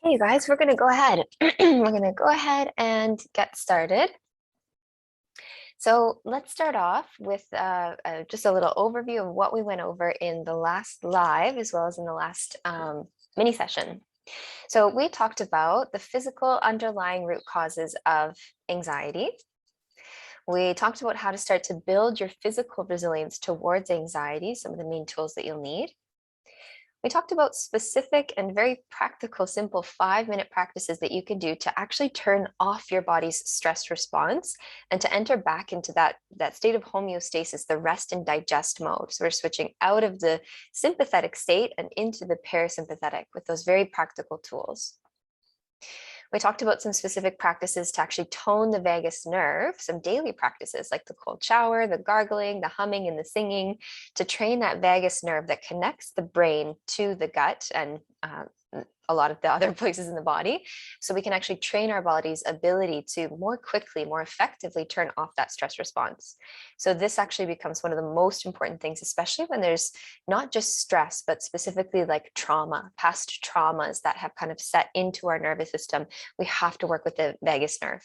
Hey guys, we're gonna go ahead. We're gonna go ahead and get started. So let's start off with just a little overview of what we went over in the last live as well as in the last mini session. So we talked about the physical underlying root causes of anxiety. We talked about how to start to build your physical resilience towards anxiety, some of the main tools that you'll need. We talked about specific and very practical, simple 5-minute practices that you can do to actually turn off your body's stress response and to enter back into that state of homeostasis, the rest and digest mode. So we're switching out of the sympathetic state and into the parasympathetic with those very practical tools. We talked about some specific practices to actually tone the vagus nerve, some daily practices like the cold shower, the gargling, the humming, and the singing to train that vagus nerve that connects the brain to the gut and a lot of the other places in the body. So we can actually train our body's ability to more quickly, more effectively turn off that stress response. So this actually becomes one of the most important things, especially when there's not just stress, but specifically like trauma, past traumas that have kind of set into our nervous system. We have to work with the vagus nerve.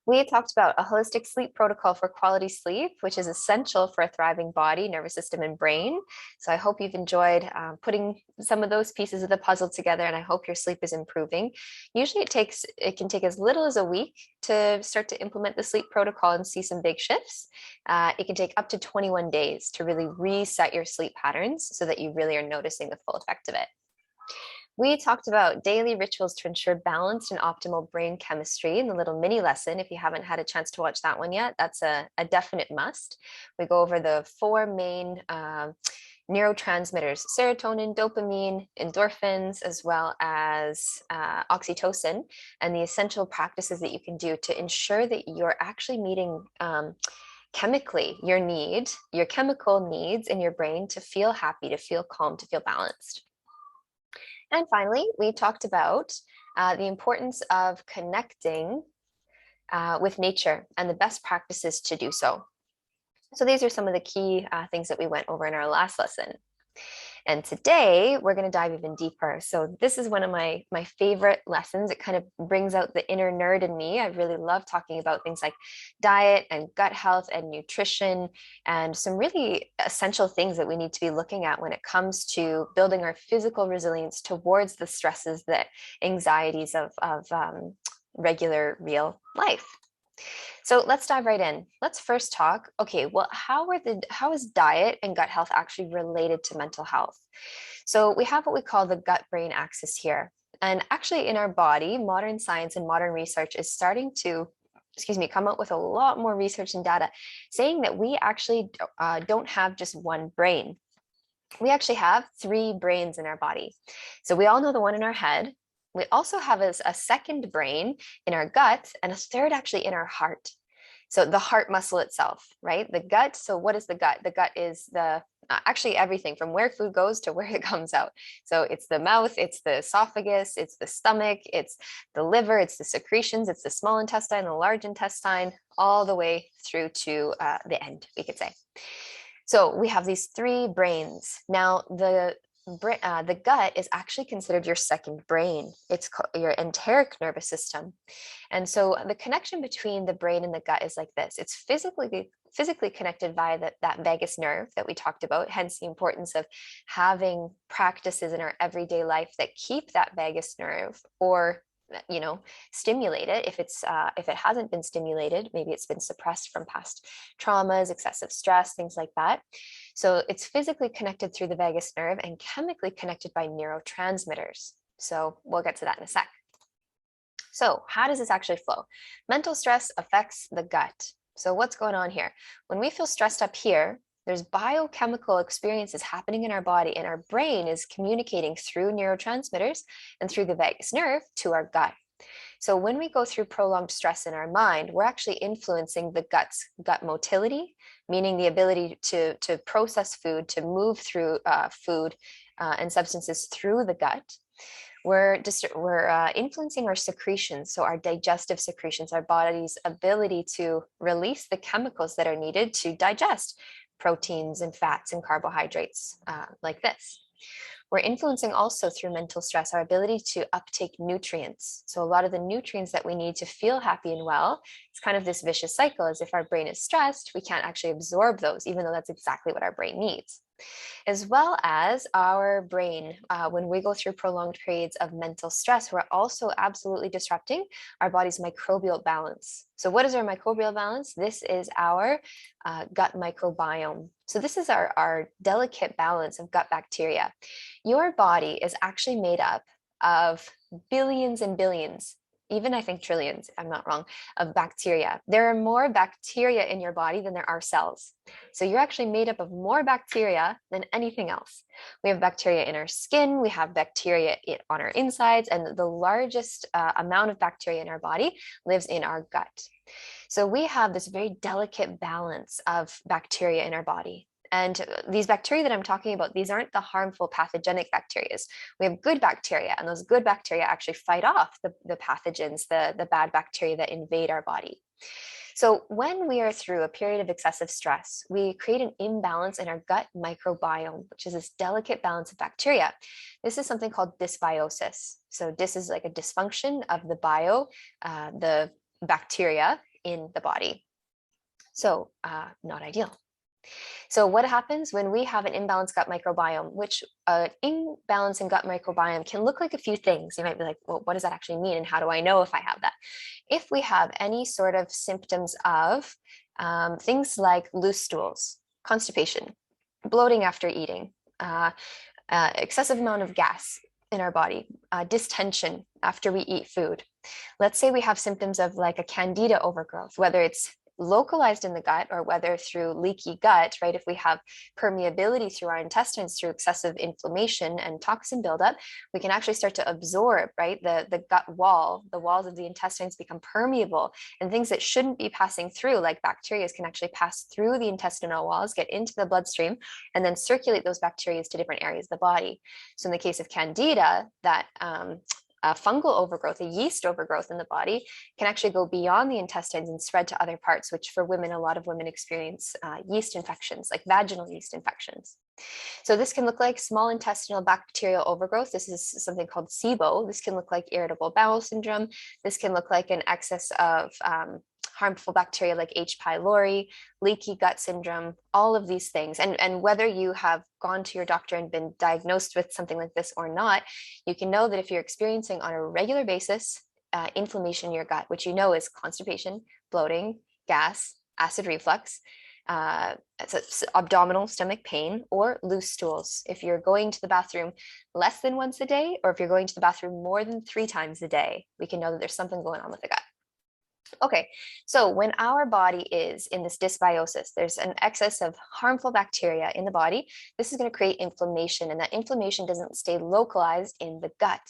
We talked about a holistic sleep protocol for quality sleep, which is essential for a thriving body, nervous system, and brain. So I hope you've enjoyed putting some of those pieces of the puzzle together, and I hope your sleep is improving. Usually it can take as little as a week to start to implement the sleep protocol and see some big shifts. It can take up to 21 days to really reset your sleep patterns so that you really are noticing the full effect of it. We talked about daily rituals to ensure balanced and optimal brain chemistry in the little mini lesson. If you haven't had a chance to watch that one yet, that's a definite must. We go over the four main neurotransmitters: serotonin, dopamine, endorphins, as well as oxytocin, and the essential practices that you can do to ensure that you're actually meeting chemically your chemical needs in your brain to feel happy, to feel calm, to feel balanced. And finally, we talked about the importance of connecting with nature and the best practices to do so. So these are some of the key things that we went over in our last lesson. And today we're going to dive even deeper. So this is one of my favorite lessons. It kind of brings out the inner nerd in me. I really love talking about things like diet and gut health and nutrition and some really essential things that we need to be looking at when it comes to building our physical resilience towards the stresses, the anxieties of regular real life. So let's dive right in. Let's first talk, okay, well, how is diet and gut health actually related to mental health? So we have what we call the gut-brain axis here. And actually in our body, modern science and modern research is starting to, come up with a lot more research and data saying that we actually don't have just one brain. We actually have 3 brains in our body. So we all know the one in our head. We also have a second brain in our gut and a third actually in our heart. So the heart muscle itself, right? The gut. So what is the gut? The gut is the actually everything from where food goes to where it comes out. So it's the mouth, it's the esophagus, it's the stomach, it's the liver, it's the secretions, it's the small intestine, the large intestine, all the way through to the end, we could say. So we have these 3 brains. Now, the gut is actually considered your second brain. It's your enteric nervous system. And so the connection between the brain and the gut is like this. It's physically connected via that vagus nerve that we talked about, hence the importance of having practices in our everyday life that keep that vagus nerve or stimulate it if it hasn't been stimulated. Maybe it's been suppressed from past traumas, excessive stress, things like that. So it's physically connected through the vagus nerve and chemically connected by neurotransmitters. So we'll get to that in a sec. So how does this actually flow? Mental stress affects the gut. So what's going on here? When we feel stressed up here, there's biochemical experiences happening in our body, and our brain is communicating through neurotransmitters and through the vagus nerve to our gut. So when we go through prolonged stress in our mind, we're actually influencing the gut motility, meaning the ability to process food, to move through food and substances through the gut. We're influencing our secretions, so our digestive secretions, our body's ability to release the chemicals that are needed to digest proteins and fats and carbohydrates like this. We're influencing also through mental stress our ability to uptake nutrients. So a lot of the nutrients that we need to feel happy and well, it's kind of this vicious cycle. As if our brain is stressed, we can't actually absorb those, even though that's exactly what our brain needs. As well as our brain, when we go through prolonged periods of mental stress, we're also absolutely disrupting our body's microbial balance. So what is our microbial balance? This is our gut microbiome. So this is our delicate balance of gut bacteria. Your body is actually made up of billions and billions, even I think trillions, I'm not wrong, of bacteria. There are more bacteria in your body than there are cells. So you're actually made up of more bacteria than anything else. We have bacteria in our skin, we have bacteria on our insides, and the largest amount of bacteria in our body lives in our gut. So we have this very delicate balance of bacteria in our body. And these bacteria that I'm talking about, these aren't the harmful pathogenic bacteria. We have good bacteria, and those good bacteria actually fight off the pathogens, the bad bacteria that invade our body. So when we are through a period of excessive stress, we create an imbalance in our gut microbiome, which is this delicate balance of bacteria. This is something called dysbiosis. So this is like a dysfunction of the bacteria in the body. So not ideal. So what happens when we have an imbalanced gut microbiome, which an imbalance in gut microbiome can look like a few things. You might be like, well, what does that actually mean? And how do I know if I have that? If we have any sort of symptoms of things like loose stools, constipation, bloating after eating, excessive amount of gas in our body, distension after we eat food. Let's say we have symptoms of like a candida overgrowth, whether it's localized in the gut or whether through leaky gut, right? If we have permeability through our intestines through excessive inflammation and toxin buildup, we can actually start to absorb, right? The gut wall, the walls of the intestines become permeable, and things that shouldn't be passing through, like bacteria, can actually pass through the intestinal walls, get into the bloodstream, and then circulate those bacteria to different areas of the body. So in the case of candida, that fungal overgrowth, a yeast overgrowth in the body, can actually go beyond the intestines and spread to other parts, which for women, a lot of women experience yeast infections, like vaginal yeast infections. So this can look like small intestinal bacterial overgrowth. This is something called SIBO. This can look like irritable bowel syndrome. This can look like an excess of harmful bacteria like H. pylori, leaky gut syndrome, all of these things. And whether you have gone to your doctor and been diagnosed with something like this or not, you can know that if you're experiencing on a regular basis inflammation in your gut, which you know is constipation, bloating, gas, acid reflux, abdominal stomach pain, or loose stools. If you're going to the bathroom less than once a day, or if you're going to the bathroom more than 3 times a day, we can know that there's something going on with the gut. Okay, so when our body is in this dysbiosis, there's an excess of harmful bacteria in the body. This is going to create inflammation, and that inflammation doesn't stay localized in the gut.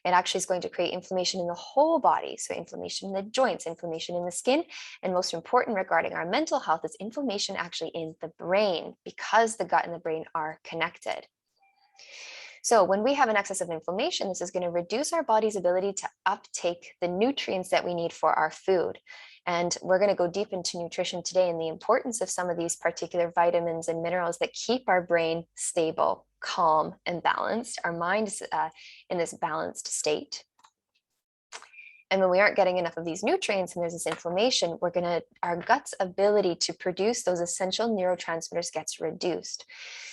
It actually is going to create inflammation in the whole body. So inflammation in the joints, inflammation in the skin, and most important regarding our mental health is inflammation actually in the brain, because the gut and the brain are connected. So when we have an excess of inflammation, this is going to reduce our body's ability to uptake the nutrients that we need for our food. And we're going to go deep into nutrition today and the importance of some of these particular vitamins and minerals that keep our brain stable, calm, and balanced. Our mind is in this balanced state. And when we aren't getting enough of these nutrients and there's this inflammation, our gut's ability to produce those essential neurotransmitters gets reduced.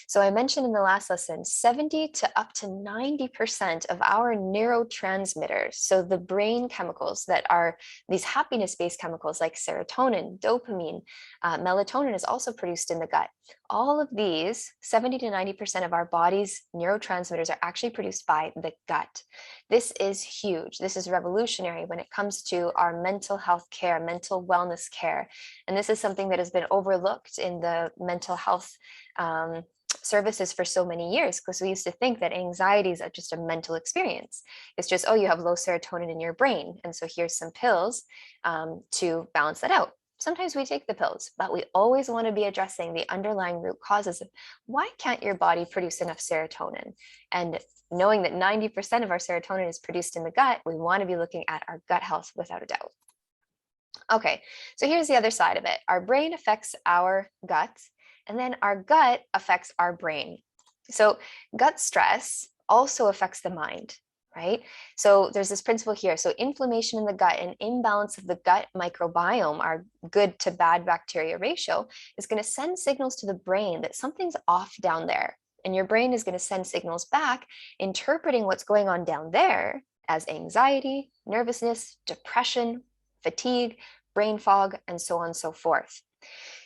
So I mentioned in the last lesson, 70 to up to 90% of our neurotransmitters, so the brain chemicals that are these happiness-based chemicals like serotonin, dopamine, melatonin is also produced in the gut. All of these, 70 to 90% of our body's neurotransmitters are actually produced by the gut. This is huge. This is revolutionary when it comes to our mental health care, mental wellness care. And this is something that has been overlooked in the mental health services for so many years, because we used to think that anxiety is just a mental experience. It's just, oh, you have low serotonin in your brain, and so here's some pills to balance that out. Sometimes we take the pills, but we always want to be addressing the underlying root causes of why can't your body produce enough serotonin? And knowing that 90% of our serotonin is produced in the gut, we want to be looking at our gut health without a doubt. Okay, so here's the other side of it. Our brain affects our gut, and then our gut affects our brain. So gut stress also affects the mind, right? So there's this principle here. So inflammation in the gut and imbalance of the gut microbiome, our good to bad bacteria ratio, is going to send signals to the brain that something's off down there. And your brain is going to send signals back, interpreting what's going on down there as anxiety, nervousness, depression, fatigue, brain fog, and so on and so forth.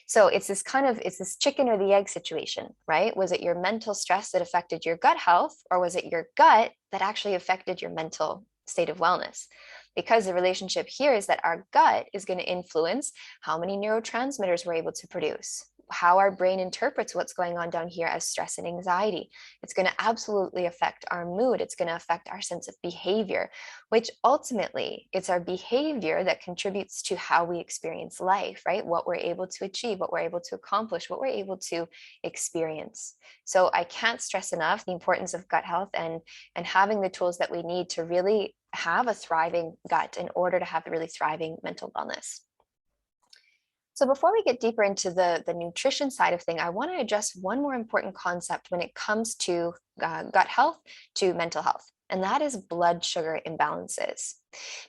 So it's this chicken or the egg situation, right? Was it your mental stress that affected your gut health, or was it your gut that actually affected your mental state of wellness? Because the relationship here is that our gut is going to influence how many neurotransmitters we're able to produce, how our brain interprets what's going on down here as stress and anxiety. It's going to absolutely affect our mood. It's going to affect our sense of behavior, which ultimately it's our behavior that contributes to how we experience life, right? What we're able to achieve, what we're able to accomplish, what we're able to experience. So I can't stress enough the importance of gut health and having the tools that we need to really have a thriving gut in order to have a really thriving mental wellness. So before we get deeper into the nutrition side of thing, I want to address one more important concept when it comes to gut health to mental health, and that is blood sugar imbalances.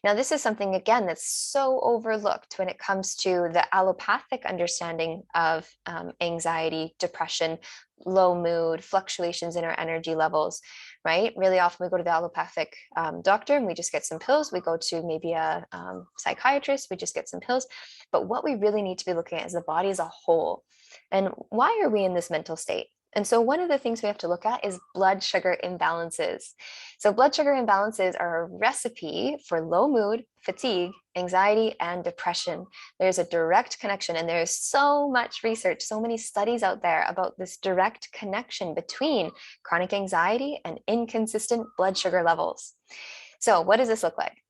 Now, this is something, again, that's so overlooked when it comes to the allopathic understanding of anxiety, depression, low mood, fluctuations in our energy levels, right? Really often we go to the allopathic doctor and we just get some pills. We go to maybe a psychiatrist, we just get some pills. But what we really need to be looking at is the body as a whole. And why are we in this mental state? And so one of the things we have to look at is blood sugar imbalances. So blood sugar imbalances are a recipe for low mood, fatigue, anxiety, and depression. There's a direct connection, and there's so much research, so many studies out there about this direct connection between chronic anxiety and inconsistent blood sugar levels. So what does this look like?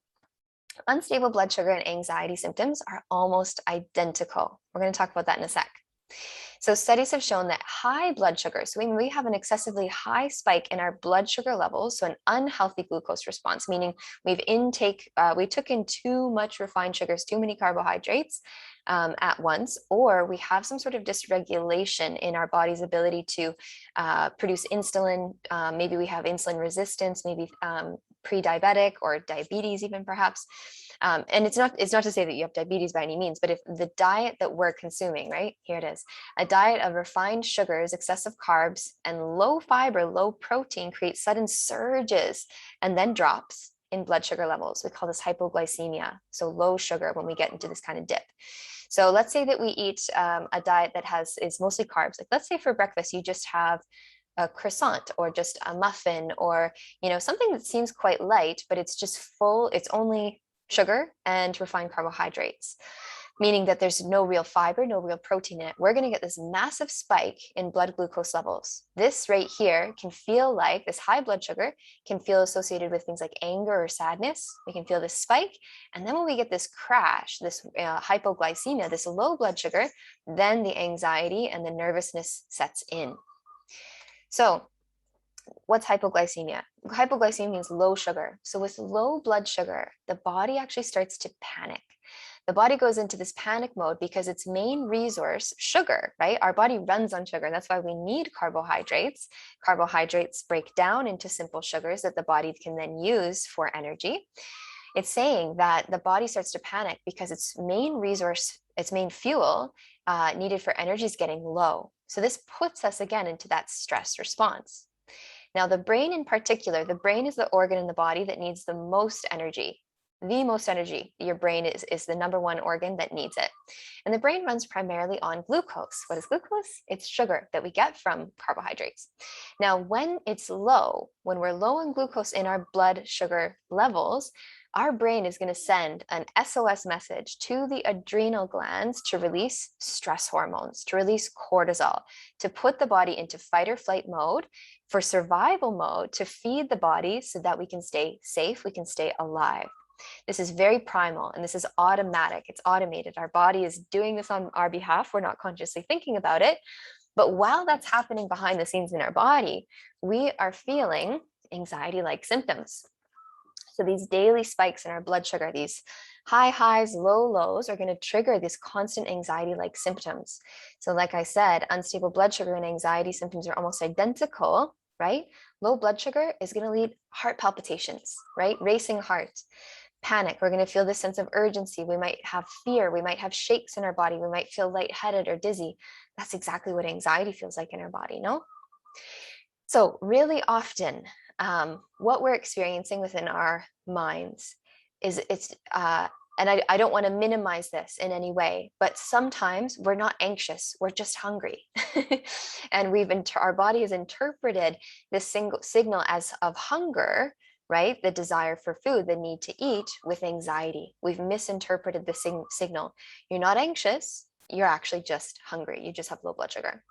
Unstable blood sugar and anxiety symptoms are almost identical. We're going to talk about that in a sec. So studies have shown that high blood sugar, so when we have an excessively high spike in our blood sugar levels, so an unhealthy glucose response, meaning we took in too much refined sugars, too many carbohydrates at once, or we have some sort of dysregulation in our body's ability to produce insulin. Maybe we have insulin resistance, maybe pre-diabetic or diabetes even perhaps. And it's not to say that you have diabetes by any means, but if the diet that we're consuming, right, here it is, a diet of refined sugars, excessive carbs, and low fiber, low protein creates sudden surges and then drops in blood sugar levels. We call this hypoglycemia, so low sugar when we get into this kind of dip. So let's say that we eat a diet that is mostly carbs. Like let's say for breakfast, you just have a croissant or just a muffin or, something that seems quite light, but it's just full, it's only sugar and refined carbohydrates, meaning that there's no real fiber, no real protein in it. We're going to get this massive spike in blood glucose levels. This right here can feel like this high blood sugar can feel associated with things like anger or sadness. We can feel this spike. And then when we get this crash, this hypoglycemia, this low blood sugar, then the anxiety and the nervousness sets in. So what's hypoglycemia? Hypoglycemia means low sugar. So with low blood sugar, the body actually starts to panic. The body goes into this panic mode because its main resource, sugar, right? Our body runs on sugar. That's why we need carbohydrates. Carbohydrates break down into simple sugars that the body can then use for energy. It's saying that the body starts to panic because its main resource, its main fuel needed for energy is getting low. So this puts us again into that stress response. Now, the brain in particular, the brain is the organ in the body that needs the most energy. The most energy. Your brain is the number one organ that needs it. And the brain runs primarily on glucose. What is glucose? It's sugar that we get from carbohydrates. Now, when it's low, when we're low in glucose in our blood sugar levels, our brain is going to send an SOS message to the adrenal glands to release stress hormones, to release cortisol, to put the body into fight or flight mode, for survival mode, to feed the body so that we can stay safe, we can stay alive. This is very primal and this is automatic. It's automated. Our body is doing this on our behalf. We're not consciously thinking about it. But while that's happening behind the scenes in our body, we are feeling anxiety-like symptoms. So these daily spikes in our blood sugar, these high highs, low lows are going to trigger these constant anxiety-like symptoms. So like I said, unstable blood sugar and anxiety symptoms are almost identical, right? Low blood sugar is going to lead heart palpitations, right? Racing heart, panic. We're going to feel this sense of urgency. We might have fear. We might have shakes in our body. We might feel lightheaded or dizzy. That's exactly what anxiety feels like in our body, no? So really often, what we're experiencing within our minds is and I don't want to minimize this in any way, but sometimes we're not anxious, we're just hungry. And our body has interpreted this single signal as of hunger, right? The desire for food, the need to eat, with anxiety. We've misinterpreted the signal. You're not anxious, you're actually just hungry. You just have low blood sugar.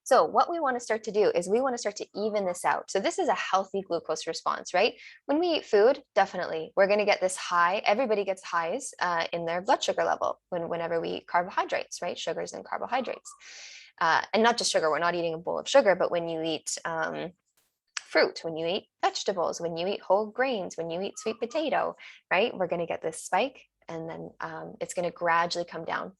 So what we want to start to do is we want to start to even this out. So this is a healthy glucose response, right? When we eat food, definitely, we're going to get this high. Everybody gets highs in their blood sugar level whenever we eat carbohydrates, right? Sugars and carbohydrates. And not just sugar, we're not eating a bowl of sugar, but when you eat fruit, when you eat vegetables, when you eat whole grains, when you eat sweet potato, right? We're going to get this spike, and then it's going to gradually come down.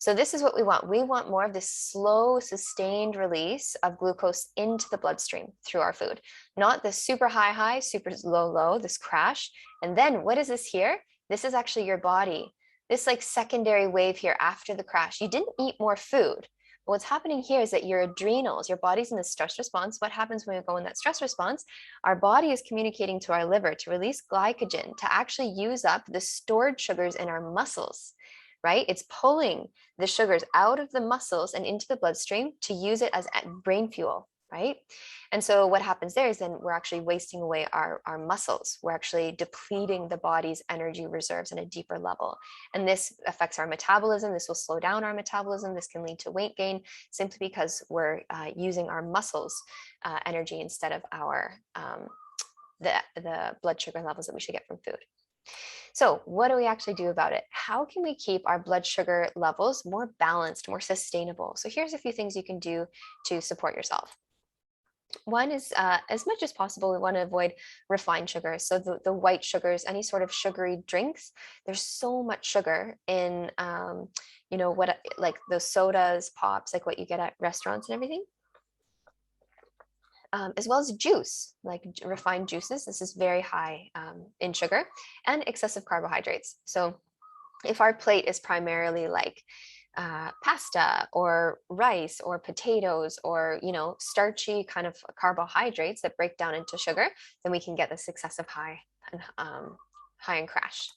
So this is what we want. We want more of this slow, sustained release of glucose into the bloodstream through our food, not this super high, super low, this crash. And then what is this here? This is actually your body, this like secondary wave here after the crash. You didn't eat more food. But what's happening here is that your adrenals, your body's in the stress response. What happens when we go in that stress response? Our body is communicating to our liver to release glycogen, to actually use up the stored sugars in our muscles, right? It's pulling the sugars out of the muscles and into the bloodstream to use it as brain fuel, right? And so what happens there is then we're actually wasting away our muscles. We're actually depleting the body's energy reserves on a deeper level. And this affects our metabolism. This will slow down our metabolism. This can lead to weight gain simply because we're using our muscles energy instead of our the blood sugar levels that we should get from food. So what do we actually do about it? How can we keep our blood sugar levels more balanced, more sustainable? So here's a few things you can do to support yourself. One is as much as possible, we want to avoid refined sugars. So the white sugars, any sort of sugary drinks, there's so much sugar in, what, like those sodas, pops, like what you get at restaurants and everything. As well as juice, like refined juices. This is very high in sugar and excessive carbohydrates. So if our plate is primarily like pasta or rice or potatoes or starchy kind of carbohydrates that break down into sugar, then we can get this excessive high and crash.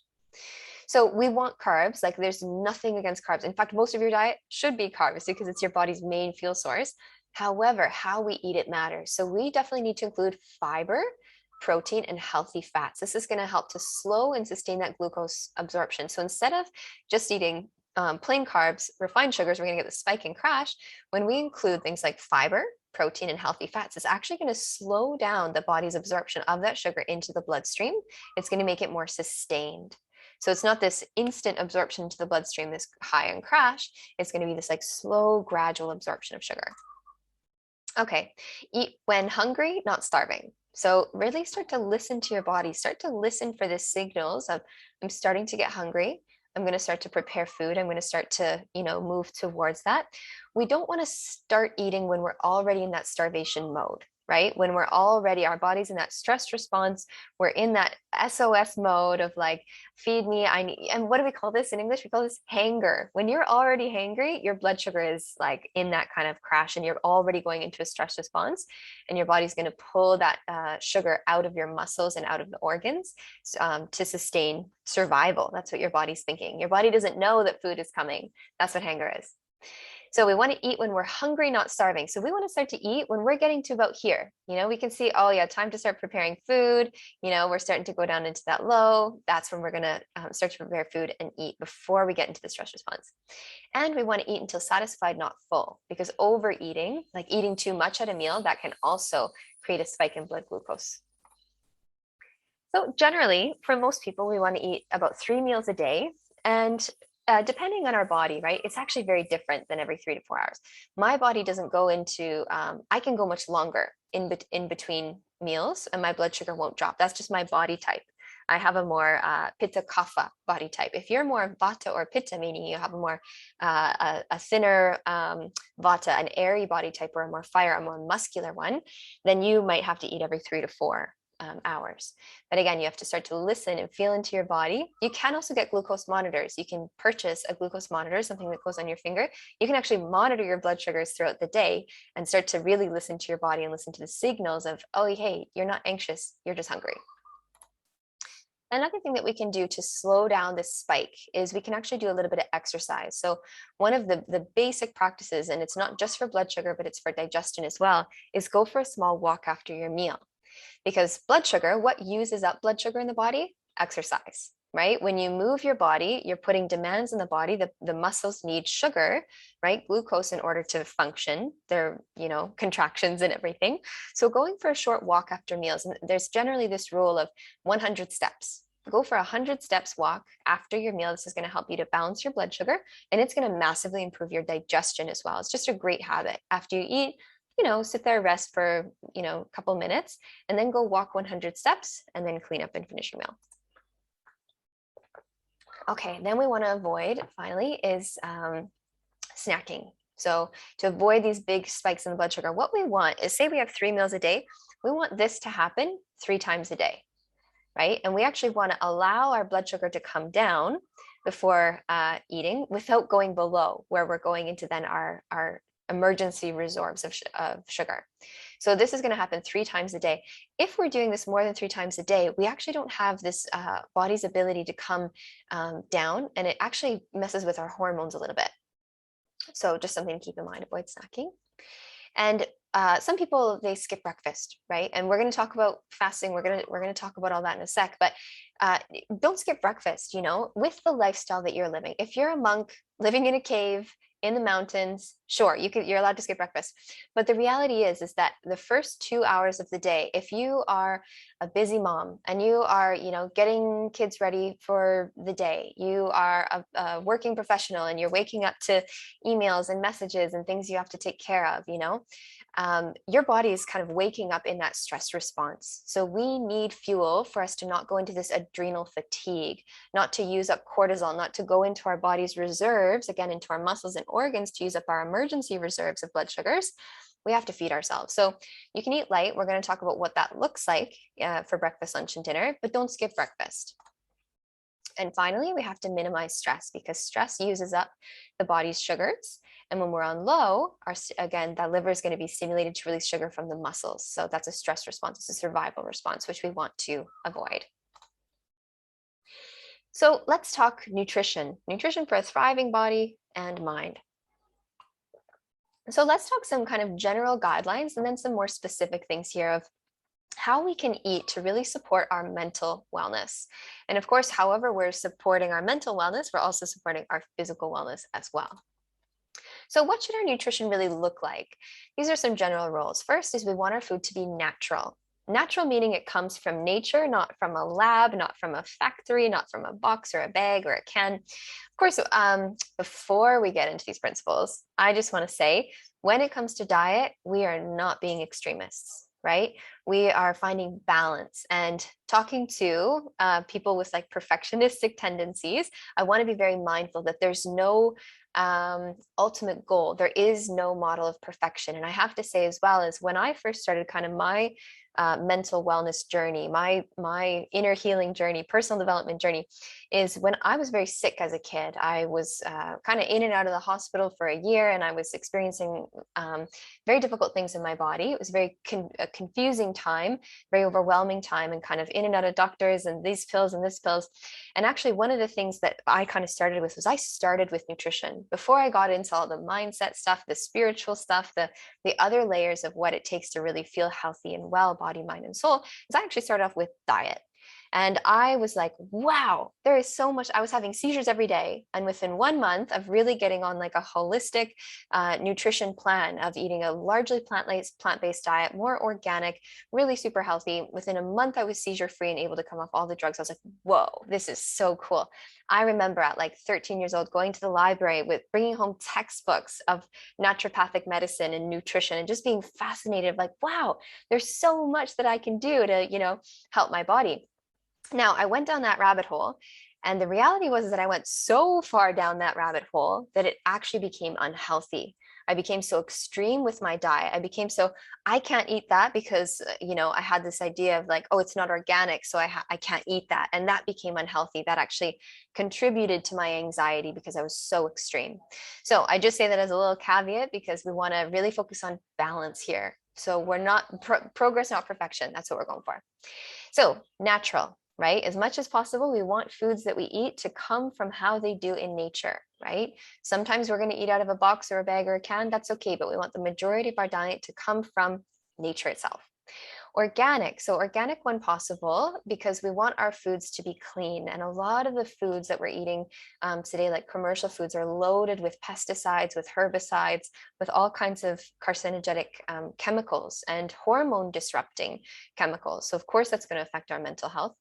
So we want carbs. Like there's nothing against carbs. In fact, most of your diet should be carbs because it's your body's main fuel source. However, how we eat it matters. So we definitely need to include fiber, protein, and healthy fats. This is going to help to slow and sustain that glucose absorption. So instead of just eating plain carbs, refined sugars, we're going to get the spike and crash. When we include things like fiber, protein, and healthy fats, it's actually going to slow down the body's absorption of that sugar into the bloodstream. It's going to make it more sustained. So it's not this instant absorption into the bloodstream, this high and crash. It's going to be this like slow, gradual absorption of sugar. Okay, eat when hungry, not starving. So really start to listen to your body, start to listen for the signals of I'm starting to get hungry. I'm going to start to prepare food. I'm going to start to, move towards that. We don't want to start eating when we're already in that starvation mode, right? When we're already, our body's in that stress response, we're in that SOS mode of like, feed me, I need, and what do we call this in English? We call this hanger. When you're already hangry, your blood sugar is like in that kind of crash and you're already going into a stress response and your body's going to pull that sugar out of your muscles and out of the organs to sustain survival. That's what your body's thinking. Your body doesn't know that food is coming. That's what hanger is. So we want to eat when we're hungry, not starving. So we want to start to eat when we're getting to about here. We can see, oh yeah, time to start preparing food. We're starting to go down into that low. That's when we're going to start to prepare food and eat before we get into the stress response. And we want to eat until satisfied, not full, because overeating, like eating too much at a meal, that can also create a spike in blood glucose. So generally, for most people, we want to eat about 3 meals a day. And depending on our body, right, it's actually very different than every 3 to 4 hours. My body doesn't go into, I can go much longer in between meals and my blood sugar won't drop. That's just my body type. I have a more Pitta Kapha body type. If you're more Vata or Pitta, meaning you have a more a thinner Vata, an airy body type, or a more fire, a more muscular one, then you might have to eat every 3 to 4 hours. But again, you have to start to listen and feel into your body. You can also get glucose monitors. You can purchase a glucose monitor, something that goes on your finger. You can actually monitor your blood sugars throughout the day and start to really listen to your body and listen to the signals of, oh, hey, you're not anxious, you're just hungry. Another thing that we can do to slow down this spike is we can actually do a little bit of exercise. So one of the basic practices, and it's not just for blood sugar, but it's for digestion as well, is go for a small walk after your meal. Because blood sugar, what uses up blood sugar in the body? Exercise, right? When you move your body, you're putting demands in the body. The muscles need sugar, right? Glucose in order to function. They're, contractions and everything. So going for a short walk after meals, and there's generally this rule of 100 steps. Go for 100 steps walk after your meal. This is going to help you to balance your blood sugar, and it's going to massively improve your digestion as well. It's just a great habit. After you eat, sit there, rest for, a couple minutes, and then go walk 100 steps and then clean up and finish your meal. Okay, then we want to avoid, finally, is snacking. So to avoid these big spikes in the blood sugar, what we want is, say we have 3 meals a day, we want this to happen 3 times a day, right? And we actually want to allow our blood sugar to come down before eating without going below where we're going into then our emergency reserves of sugar. So this is going to happen 3 times a day. If we're doing this more than 3 times a day, we actually don't have this body's ability to come down, and it actually messes with our hormones a little bit. So just something to keep in mind, avoid snacking. And some people, they skip breakfast, right? And we're going to talk about fasting. We're going to talk about all that in a sec, but don't skip breakfast, with the lifestyle that you're living. If you're a monk living in a cave in the mountains, sure, you're allowed to skip breakfast. But the reality is that the first 2 hours of the day, if you are a busy mom and you are, getting kids ready for the day, you are a working professional and you're waking up to emails and messages and things you have to take care of, your body is kind of waking up in that stress response. So we need fuel for us to not go into this adrenal fatigue, not to use up cortisol, not to go into our body's reserves, again, into our muscles and organs to use up our emergency reserves of blood sugars. We have to feed ourselves. So you can eat light. We're going to talk about what that looks like for breakfast, lunch, and dinner, but don't skip breakfast. And finally, we have to minimize stress, because stress uses up the body's sugars. And when we're on low, again, that liver is going to be stimulated to release sugar from the muscles. So that's a stress response. It's a survival response, which we want to avoid. So let's talk nutrition for a thriving body and mind. So let's talk some kind of general guidelines and then some more specific things here of how we can eat to really support our mental wellness. And of course, however we're supporting our mental wellness, we're also supporting our physical wellness as well. So what should our nutrition really look like? These are some general rules. First is we want our food to be natural. Natural meaning it comes from nature, not from a lab, not from a factory, not from a box or a bag or a can. Of course, before we get into these principles, I just want to say, when it comes to diet, we are not being extremists, right? We are finding balance. And talking to people with like perfectionistic tendencies, I want to be very mindful that there's no ultimate goal. There is no model of perfection. And I have to say as well, as when I first started kind of my mental wellness journey, my inner healing journey, personal development journey, is when I was very sick as a kid. I was kind of in and out of the hospital for a year, and I was experiencing very difficult things in my body. It was very confusing time, very overwhelming time, and kind of in and out of doctors and these pills and this pills. And actually, one of the things that I kind of started with was I started with nutrition before I got into all the mindset stuff, the spiritual stuff, the other layers of what it takes to really feel healthy and well, body, mind, and soul. Is I actually started off with diet. And I was like, wow, there is so much. I was having seizures every day. And within 1 month of really getting on like a holistic nutrition plan of eating a largely plant-based diet, more organic, really super healthy, within a month, I was seizure free and able to come off all the drugs. I was like, whoa, this is so cool. I remember at like 13 years old, going to the library with bringing home textbooks of naturopathic medicine and nutrition and just being fascinated, like, wow, there's so much that I can do to, help my body. Now, I went down that rabbit hole, and the reality was that I went so far down that rabbit hole that it actually became unhealthy. I became so extreme with my diet. I became so, I can't eat that because, I had this idea of like, oh, it's not organic, so I can't eat that. And that became unhealthy. That actually contributed to my anxiety because I was so extreme. So I just say that as a little caveat because we want to really focus on balance here. So we're not progress, not perfection. That's what we're going for. So natural, right? As much as possible, we want foods that we eat to come from how they do in nature, right? Sometimes we're going to eat out of a box or a bag or a can. That's okay. But we want the majority of our diet to come from nature itself. Organic. So organic when possible, because we want our foods to be clean. And a lot of the foods that we're eating today, like commercial foods, are loaded with pesticides, with herbicides, with all kinds of carcinogenic chemicals and hormone disrupting chemicals. So of course, that's going to affect our mental health.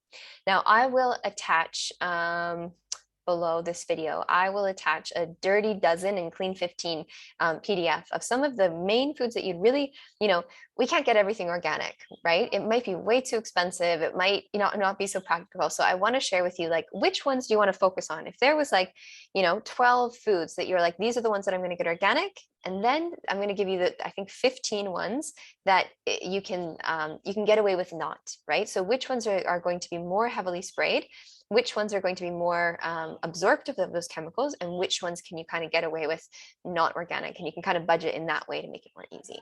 Now, I will attach below this video, I will attach a Dirty Dozen and Clean 15 PDF of some of the main foods that you'd really, we can't get everything organic, right? It might be way too expensive. It might, not be so practical. So I want to share with you, like, which ones do you want to focus on? If there was like, 12 foods that you're like, these are the ones that I'm going to get organic. And then I'm going to give you I think 15 ones that you can get away with not, right? So which ones are going to be more heavily sprayed? Which ones are going to be more absorptive of those chemicals, and which ones can you kind of get away with not organic, and you can kind of budget in that way to make it more easy.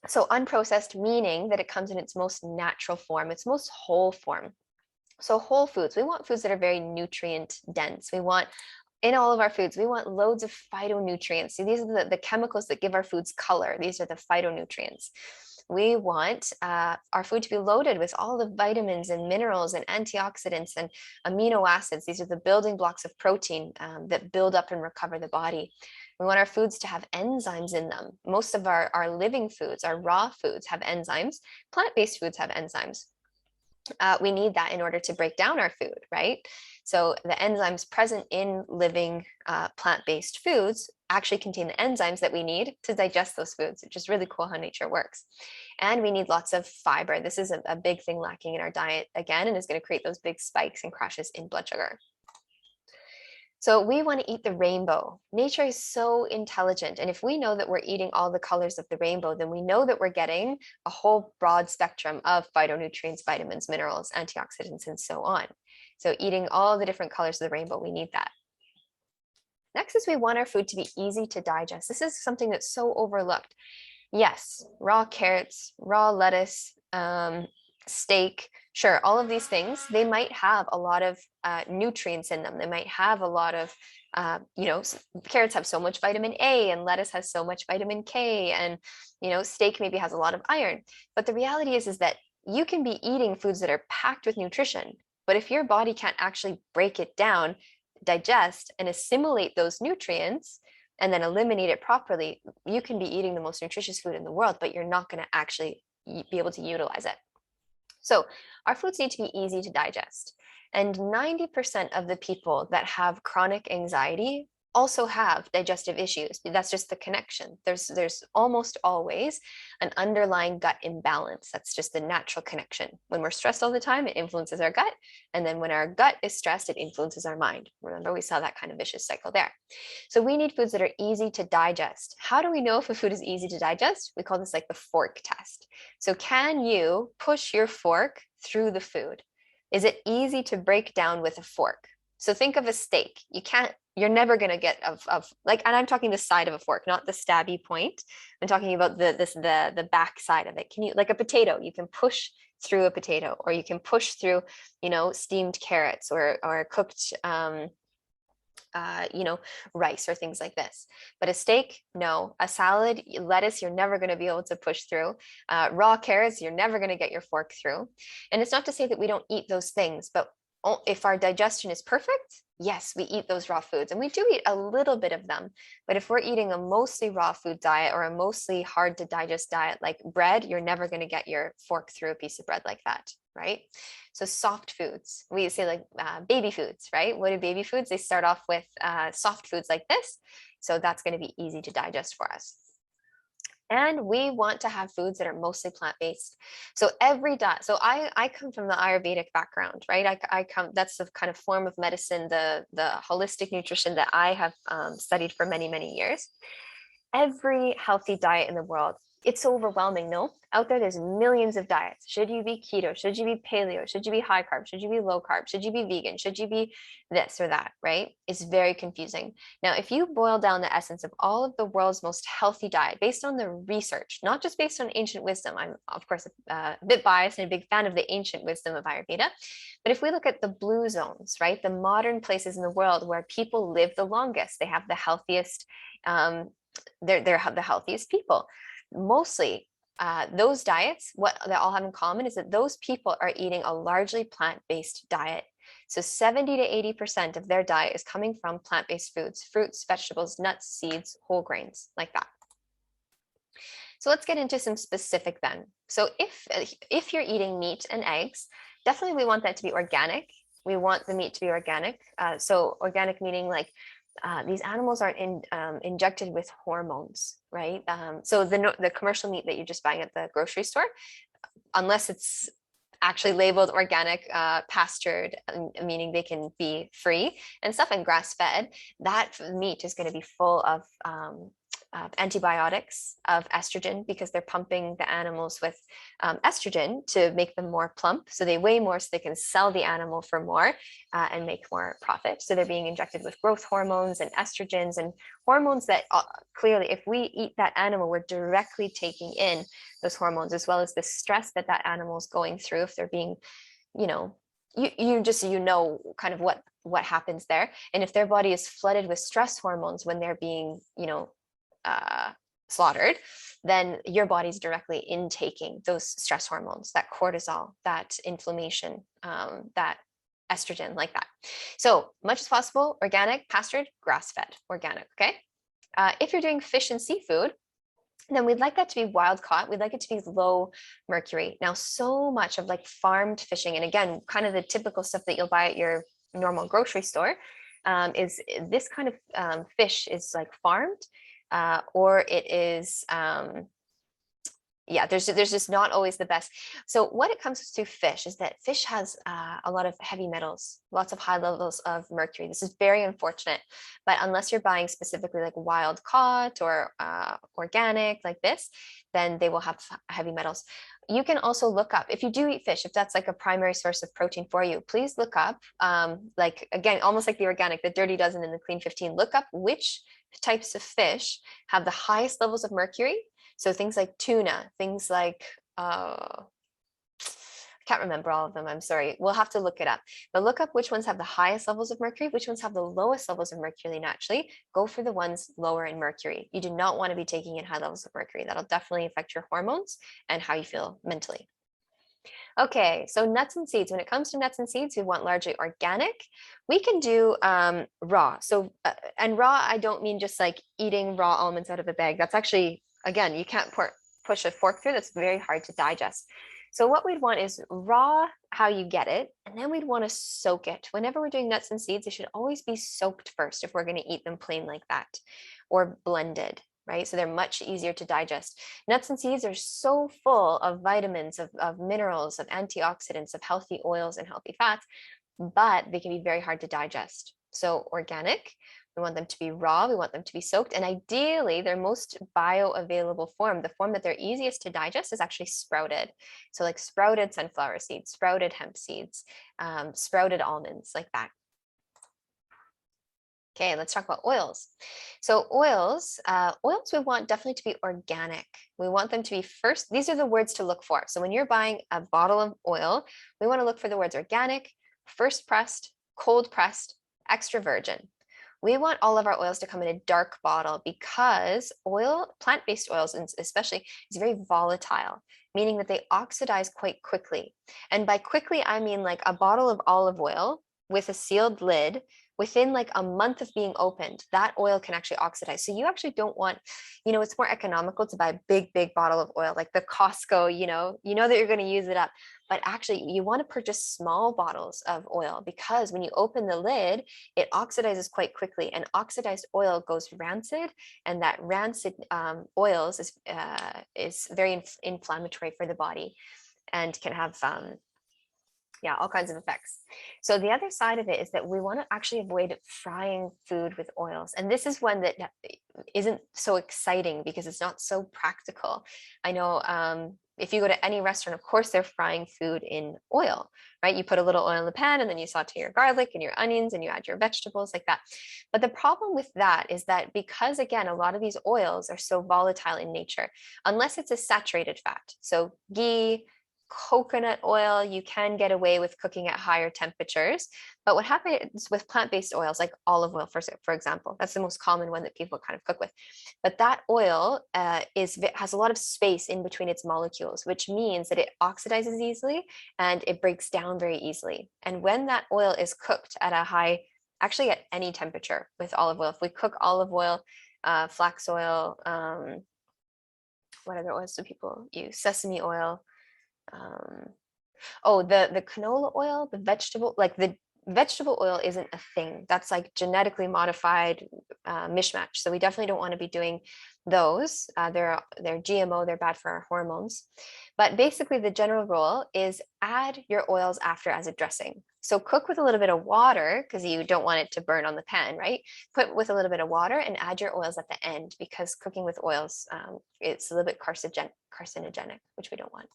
So unprocessed, meaning that it comes in its most natural form, its most whole form. So whole foods, we want foods that are very nutrient dense. We want, in all of our foods, we want loads of phytonutrients. So these are the chemicals that give our foods color. These are the phytonutrients. We want our food to be loaded with all the vitamins and minerals and antioxidants and amino acids. These are the building blocks of protein that build up and recover the body. We want our foods to have enzymes in them. Most of our living foods, our raw foods, have enzymes. Plant-based foods have enzymes. We need that in order to break down our food, right? So the enzymes present in living plant-based foods actually contain the enzymes that we need to digest those foods, which is really cool how nature works. And we need lots of fiber. This is a big thing lacking in our diet again, and is going to create those big spikes and crashes in blood sugar. So we want to eat the rainbow. Nature is so intelligent. And if we know that we're eating all the colors of the rainbow, then we know that we're getting a whole broad spectrum of phytonutrients, vitamins, minerals, antioxidants, and so on. So eating all the different colors of the rainbow, we need that. Next is we want our food to be easy to digest. This is something that's so overlooked. Yes, raw carrots, raw lettuce, steak, sure, all of these things, they might have a lot of nutrients in them. They might have a lot of, carrots have so much vitamin A, and lettuce has so much vitamin K, and, steak maybe has a lot of iron. But the reality is that you can be eating foods that are packed with nutrition, but if your body can't actually break it down, digest, and assimilate those nutrients, and then eliminate it properly, you can be eating the most nutritious food in the world, but you're not going to actually be able to utilize it. So our foods need to be easy to digest. And 90% of the people that have chronic anxiety also have digestive issues. That's just the connection. There's almost always an underlying gut imbalance. That's just the natural connection. When we're stressed all the time, it influences our gut. And then when our gut is stressed, it influences our mind. Remember, we saw that kind of vicious cycle there. So we need foods that are easy to digest. How do we know if a food is easy to digest? We call this like the fork test. So can you push your fork through the food? Is it easy to break down with a fork? So think of a steak. You're never going to get like, and I'm talking the side of a fork, not the stabby point. I'm talking about the back side of it. Can you, like a potato, you can push through a potato, or you can push through, steamed carrots or cooked, rice or things like this. But a steak, no. A salad, lettuce, you're never going to be able to push through. Raw carrots, you're never going to get your fork through. And it's not to say that we don't eat those things, but if our digestion is perfect, yes, we eat those raw foods, and we do eat a little bit of them. But if we're eating a mostly raw food diet or a mostly hard to digest diet like bread, you're never going to get your fork through a piece of bread like that, right? So soft foods, we say like baby foods, right? What are baby foods? They start off with soft foods like this. So that's going to be easy to digest for us. And we want to have foods that are mostly plant-based. So every diet, so I come from the Ayurvedic background, right? I come, that's the kind of form of medicine, the holistic nutrition that I have studied for many, many years. Every healthy diet in the world, it's so overwhelming. No, out there's millions of diets. Should you be keto? Should you be paleo? Should you be high carb? Should you be low carb? Should you be vegan? Should you be this or that, right? It's very confusing. Now, if you boil down the essence of all of the world's most healthy diet based on the research, not just based on ancient wisdom, I'm of course a bit biased and a big fan of the ancient wisdom of Ayurveda, but if we look at the blue zones, right, the modern places in the world where people live the longest, they have the healthiest, they're the healthiest people. Mostly, those diets, what they all have in common is that those people are eating a largely plant-based diet. So 70 to 80% of their diet is coming from plant-based foods, fruits, vegetables, nuts, seeds, whole grains, like that. So let's get into some specific then. So if you're eating meat and eggs, definitely we want that to be organic. We want the meat to be organic. So organic meaning like these animals aren't injected with hormones, right? So the commercial meat that you're just buying at the grocery store, unless it's actually labeled organic, pastured, meaning they can be free and stuff, and grass fed, that meat is going to be full of antibiotics, of estrogen, because they're pumping the animals with estrogen to make them more plump. So they weigh more so they can sell the animal for more and make more profit. So they're being injected with growth hormones and estrogens and hormones that clearly, if we eat that animal, we're directly taking in those hormones, as well as the stress that that animal is going through. If they're being, you know, you know kind of what happens there. And if their body is flooded with stress hormones when they're being, you know, slaughtered, then your body's directly intaking those stress hormones, that cortisol, that inflammation, that estrogen, like that. So much as possible, organic, pastured, grass-fed, organic, okay? If you're doing fish and seafood, then we'd like that to be wild caught. We'd like it to be low mercury. Now, so much of like farmed fishing, and again, kind of the typical stuff that you'll buy at your normal grocery store, is this kind of fish is like farmed, or it is yeah, there's just not always the best. So what it comes to fish is that fish has a lot of heavy metals, lots of high levels of mercury. This is very unfortunate, but unless you're buying specifically like wild caught or organic like this, then they will have heavy metals. You can also look up, if you do eat fish, if that's like a primary source of protein for you, please look up, like again, almost like the organic, the Dirty Dozen and the Clean 15, look up which types of fish have the highest levels of mercury. So things like tuna, things like, I can't remember all of them, I'm sorry. We'll have to look it up. But look up which ones have the highest levels of mercury, which ones have the lowest levels of mercury naturally. Go for the ones lower in mercury. You do not want to be taking in high levels of mercury. That'll definitely affect your hormones and how you feel mentally. Okay, so nuts and seeds. When it comes to nuts and seeds, we want largely organic. We can do raw. So, and raw, I don't mean just like eating raw almonds out of a bag. That's actually, again, you can't push a fork through. That's very hard to digest. So what we'd want is raw, how you get it, and then we'd want to soak it. Whenever we're doing nuts and seeds, they should always be soaked first if we're going to eat them plain like that, or blended, right? So they're much easier to digest. Nuts and seeds are so full of vitamins, of minerals, of antioxidants, of healthy oils and healthy fats, but they can be very hard to digest. So organic, we want them to be raw, we want them to be soaked, and ideally their most bioavailable form, the form that they're easiest to digest, is actually sprouted. So like sprouted sunflower seeds, sprouted hemp seeds, sprouted almonds, like that. Okay, let's talk about oils. So oils we want definitely to be organic. We want them to be first, these are the words to look for. So when you're buying a bottle of oil, we want to look for the words organic, first pressed, cold pressed, extra virgin. We want all of our oils to come in a dark bottle because plant-based oils especially, is very volatile, meaning that they oxidize quite quickly. And by quickly, I mean like a bottle of olive oil with a sealed lid within like a month of being opened, that oil can actually oxidize. So you actually don't want, it's more economical to buy a big bottle of oil, like the Costco, that you're going to use it up. But actually, you want to purchase small bottles of oil, because when you open the lid, it oxidizes quite quickly, and oxidized oil goes rancid, and that rancid oils is very inflammatory for the body and can have all kinds of effects. So the other side of it is that we want to actually avoid frying food with oils. And this is one that isn't so exciting because it's not so practical. I know if you go to any restaurant, of course, they're frying food in oil, right? You put a little oil in the pan and then you saute your garlic and your onions and you add your vegetables like that. But the problem with that is that because, again, a lot of these oils are so volatile in nature, unless it's a saturated fat, so ghee, coconut oil, you can get away with cooking at higher temperatures. But what happens with plant-based oils, like olive oil, for example, that's the most common one that people kind of cook with. But that oil has a lot of space in between its molecules, which means that it oxidizes easily and it breaks down very easily. And when that oil is cooked at a high, actually at any temperature with olive oil, if we cook olive oil, flax oil, what other oils do people use? Sesame oil, the canola oil, the vegetable oil isn't a thing. That's like genetically modified mishmash. So we definitely don't want to be doing those. They're GMO, they're bad for our hormones. But basically the general rule is add your oils after as a dressing. So cook with a little bit of water because you don't want it to burn on the pan, right? Put with a little bit of water and add your oils at the end, because cooking with oils, it's a little bit carcinogenic, which we don't want.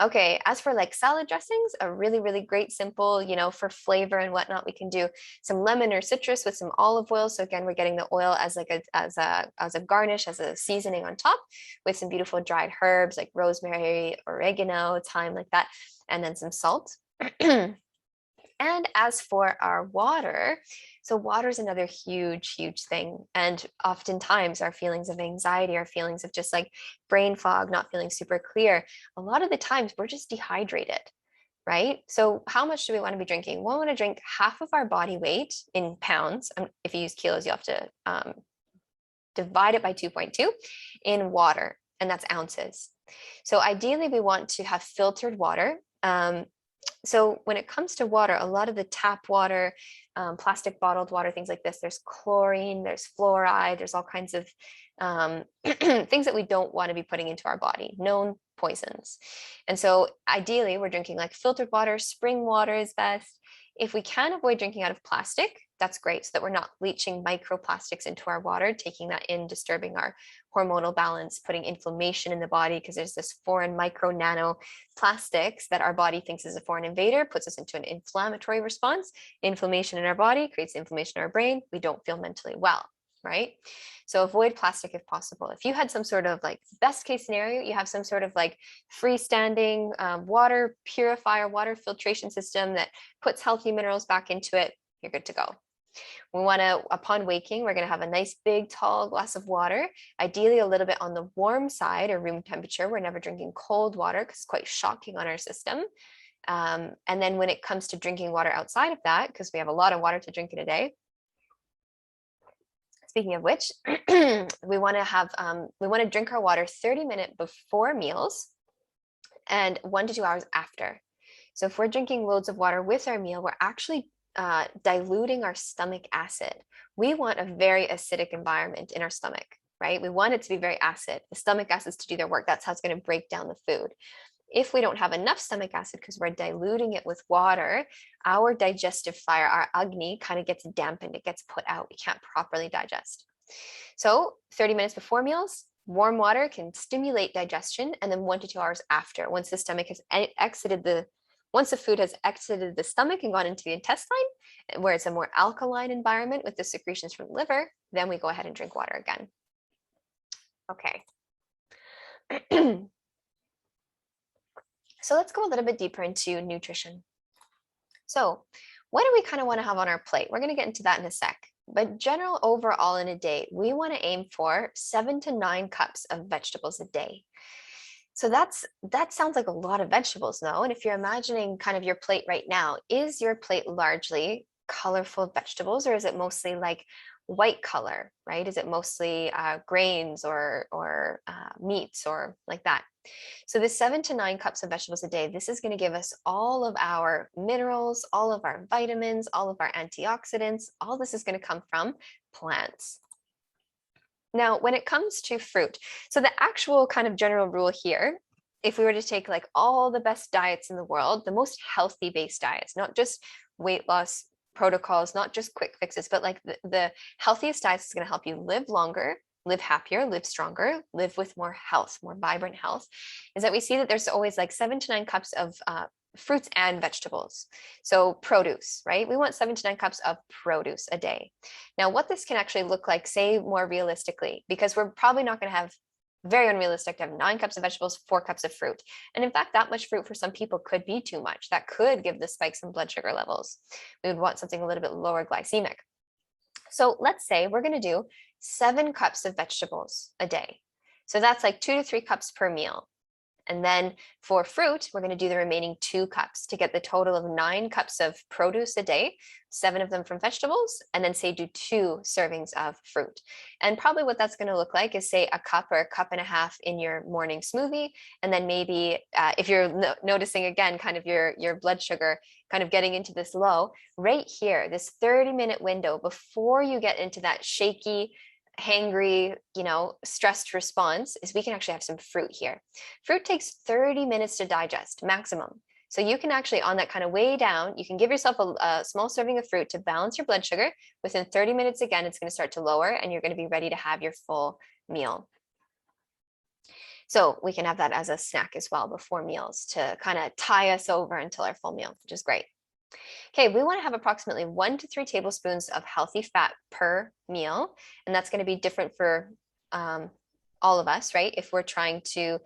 Okay, as for like salad dressings, a really great simple, for flavor and whatnot, we can do some lemon or citrus with some olive oil. So again, we're getting the oil as like as a garnish, as a seasoning on top, with some beautiful dried herbs like rosemary, oregano, thyme, like that, and then some salt. And as for our water, so water is another huge thing. And oftentimes our feelings of anxiety, our feelings of just like brain fog, not feeling super clear, a lot of the times we're just dehydrated, right? So how much do we want to be drinking? We want to drink half of our body weight in pounds. If you use kilos, you have to divide it by 2.2 in water, and that's ounces. So ideally we want to have filtered water. So when it comes to water, a lot of the tap water, plastic bottled water, things like this, there's chlorine, there's fluoride, there's all kinds of things that we don't want to be putting into our body, known poisons. And so ideally we're drinking like filtered water. Spring water is best. If we can avoid drinking out of plastic, that's great, so that we're not leaching microplastics into our water, taking that in, disturbing our hormonal balance, putting inflammation in the body, because there's this foreign micro nano plastics that our body thinks is a foreign invader, puts us into an inflammatory response. Inflammation in our body creates inflammation in our brain. We don't feel mentally well, right? So avoid plastic if possible. If you had some sort of like best case scenario, you have some sort of like freestanding water purifier, water filtration system that puts healthy minerals back into it, you're good to go. We want to, upon waking, we're going to have a nice big tall glass of water, ideally a little bit on the warm side or room temperature. We're never drinking cold water because it's quite shocking on our system. And then when it comes to drinking water outside of that, because we have a lot of water to drink in a day, speaking of which, we want to drink our water 30 minutes before meals and 1 to 2 hours after. So if we're drinking loads of water with our meal, we're actually diluting our stomach acid. We want a very acidic environment in our stomach, right? We want it to be very acid. The stomach acids to do their work. That's how it's going to break down the food. If we don't have enough stomach acid because we're diluting it with water, our digestive fire, our agni, kind of gets dampened. It gets put out. We can't properly digest. So 30 minutes before meals, warm water can stimulate digestion, and then 1 to 2 hours after, once the stomach has once the food has exited the stomach and gone into the intestine, where it's a more alkaline environment with the secretions from the liver, then we go ahead and drink water again. Okay. So let's go a little bit deeper into nutrition. So what do we kind of want to have on our plate? We're going to get into that in a sec. But general overall in a day, we want to aim for 7 to 9 cups of vegetables a day. So that sounds like a lot of vegetables, though. And if you're imagining kind of your plate right now, is your plate largely colorful vegetables, or is it mostly like white color, right? Is it mostly grains or meats or like that? So this 7 to 9 cups of vegetables a day, this is going to give us all of our minerals, all of our vitamins, all of our antioxidants. All this is going to come from plants. Now, when it comes to fruit, so the actual kind of general rule here, if we were to take like all the best diets in the world, the most healthy based diets, not just weight loss protocols, not just quick fixes, but like the healthiest diets is going to help you live longer, live happier, live stronger, live with more health, more vibrant health, is that we see that there's always like 7 to 9 cups of fruits and vegetables. So produce, right? We want 7 to 9 cups of produce a day. Now, what this can actually look like, say more realistically, because we're probably not going to have, very unrealistic to have 9 cups of vegetables, 4 cups of fruit. And in fact, that much fruit for some people could be too much. That could give the spikes in blood sugar levels. We would want something a little bit lower glycemic. So let's say we're going to do 7 cups of vegetables a day. So that's like 2 to 3 cups per meal. And then for fruit, we're going to do the remaining 2 cups to get the total of 9 cups of produce a day, 7 of them from vegetables, and then say do 2 servings of fruit. And probably what that's going to look like is say a cup or a cup and a half in your morning smoothie. And then maybe if you're noticing again, kind of your blood sugar kind of getting into this low, right here, this 30-minute window before you get into that shaky, hangry, stressed response, is we can actually have some fruit here. Fruit takes 30 minutes to digest maximum. So you can actually, on that kind of way down, you can give yourself a small serving of fruit to balance your blood sugar. Within 30 minutes, again, it's going to start to lower and you're going to be ready to have your full meal. So we can have that as a snack as well before meals to kind of tie us over until our full meal, which is great. Okay, we want to have approximately 1 to 3 tablespoons of healthy fat per meal, and that's going to be different for all of us, right? If we're trying to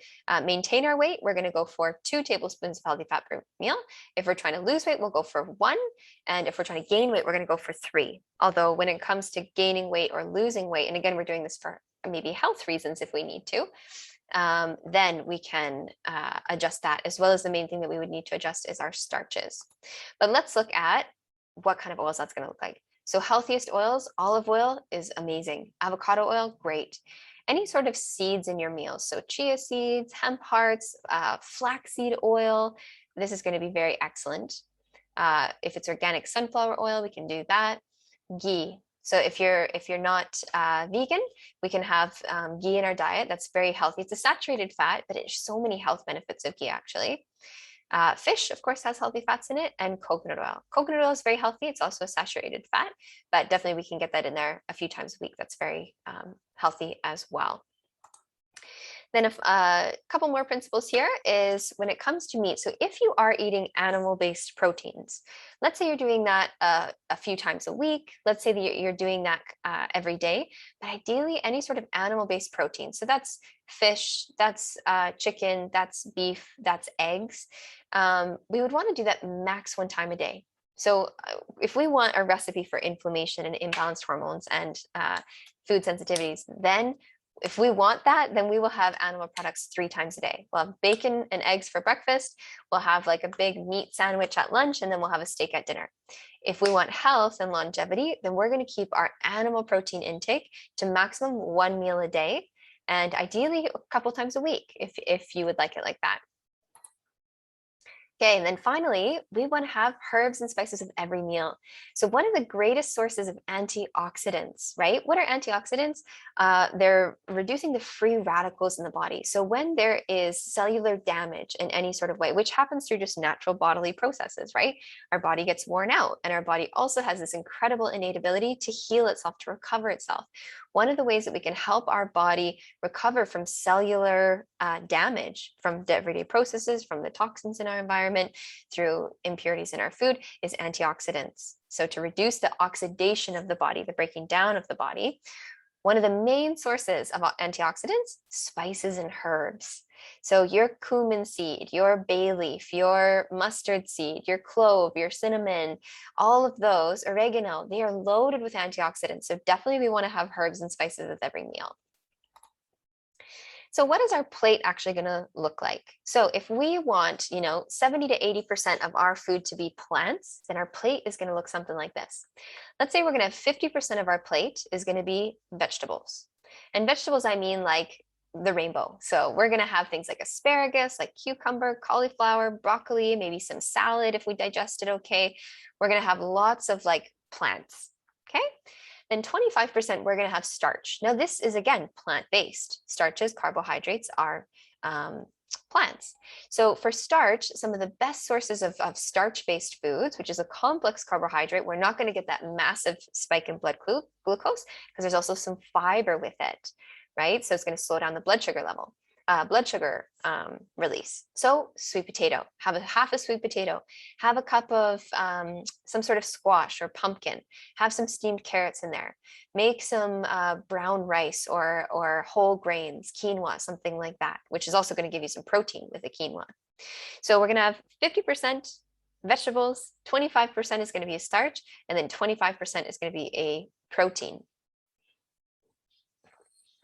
maintain our weight, we're going to go for 2 tablespoons of healthy fat per meal. If we're trying to lose weight, we'll go for 1. And if we're trying to gain weight, we're going to go for 3. Although when it comes to gaining weight or losing weight, and again, we're doing this for maybe health reasons if we need to, then we can adjust that, as well as the main thing that we would need to adjust is our starches. But let's look at what kind of oils that's going to look like. So healthiest oils, olive oil is amazing. Avocado oil, great. Any sort of seeds in your meals. So chia seeds, hemp hearts, flaxseed oil. This is going to be very excellent. If it's organic sunflower oil, we can do that. Ghee. So if you're not vegan, we can have ghee in our diet. That's very healthy. It's a saturated fat, but it's so many health benefits of ghee actually. Fish, of course, has healthy fats in it, and coconut oil. Coconut oil is very healthy. It's also a saturated fat, but definitely we can get that in there a few times a week. That's very healthy as well. Then a couple more principles here is when it comes to meat. So if you are eating animal-based proteins, let's say you're doing that a few times a week. Let's say that you're doing that every day, but ideally any sort of animal-based protein. So that's fish, that's chicken, that's beef, that's eggs. We would want to do that max 1 time a day. So if we want a recipe for inflammation and imbalanced hormones and food sensitivities, then if we want that, then we will have animal products 3 times a day. We'll have bacon and eggs for breakfast. We'll have like a big meat sandwich at lunch, and then we'll have a steak at dinner. If we want health and longevity, then we're going to keep our animal protein intake to maximum 1 meal a day, and ideally a couple times a week if you would like it like that. Okay, and then finally, we want to have herbs and spices with every meal. So one of the greatest sources of antioxidants, right? What are antioxidants? They're reducing the free radicals in the body. So when there is cellular damage in any sort of way, which happens through just natural bodily processes, right? Our body gets worn out, and our body also has this incredible innate ability to heal itself, to recover itself. One of the ways that we can help our body recover from cellular damage from the everyday processes, from the toxins in our environment, through impurities in our food, is antioxidants. So to reduce the oxidation of the body, the breaking down of the body, one of the main sources of antioxidants, spices and herbs. So your cumin seed, your bay leaf, your mustard seed, your clove, your cinnamon, all of those, oregano, they are loaded with antioxidants. So definitely we want to have herbs and spices with every meal. So what is our plate actually going to look like? So if we want, 70 to 80% of our food to be plants, then our plate is going to look something like this. Let's say we're going to have 50% of our plate is going to be vegetables. And vegetables, I mean like the rainbow. So we're going to have things like asparagus, like cucumber, cauliflower, broccoli, maybe some salad if we digest it okay. We're going to have lots of like plants. Okay. Then 25% we're going to have starch. Now this is again plant-based. Starches, carbohydrates are plants. So for starch, some of the best sources of starch-based foods, which is a complex carbohydrate, we're not going to get that massive spike in blood glucose because there's also some fiber with it, right? So it's going to slow down the blood sugar level. Blood sugar release. So sweet potato, have half a sweet potato, have a cup of some sort of squash or pumpkin, have some steamed carrots in there, make some brown rice or whole grains, quinoa, something like that, which is also going to give you some protein with the quinoa. So we're going to have 50% vegetables, 25% is going to be a starch, and then 25% is going to be a protein.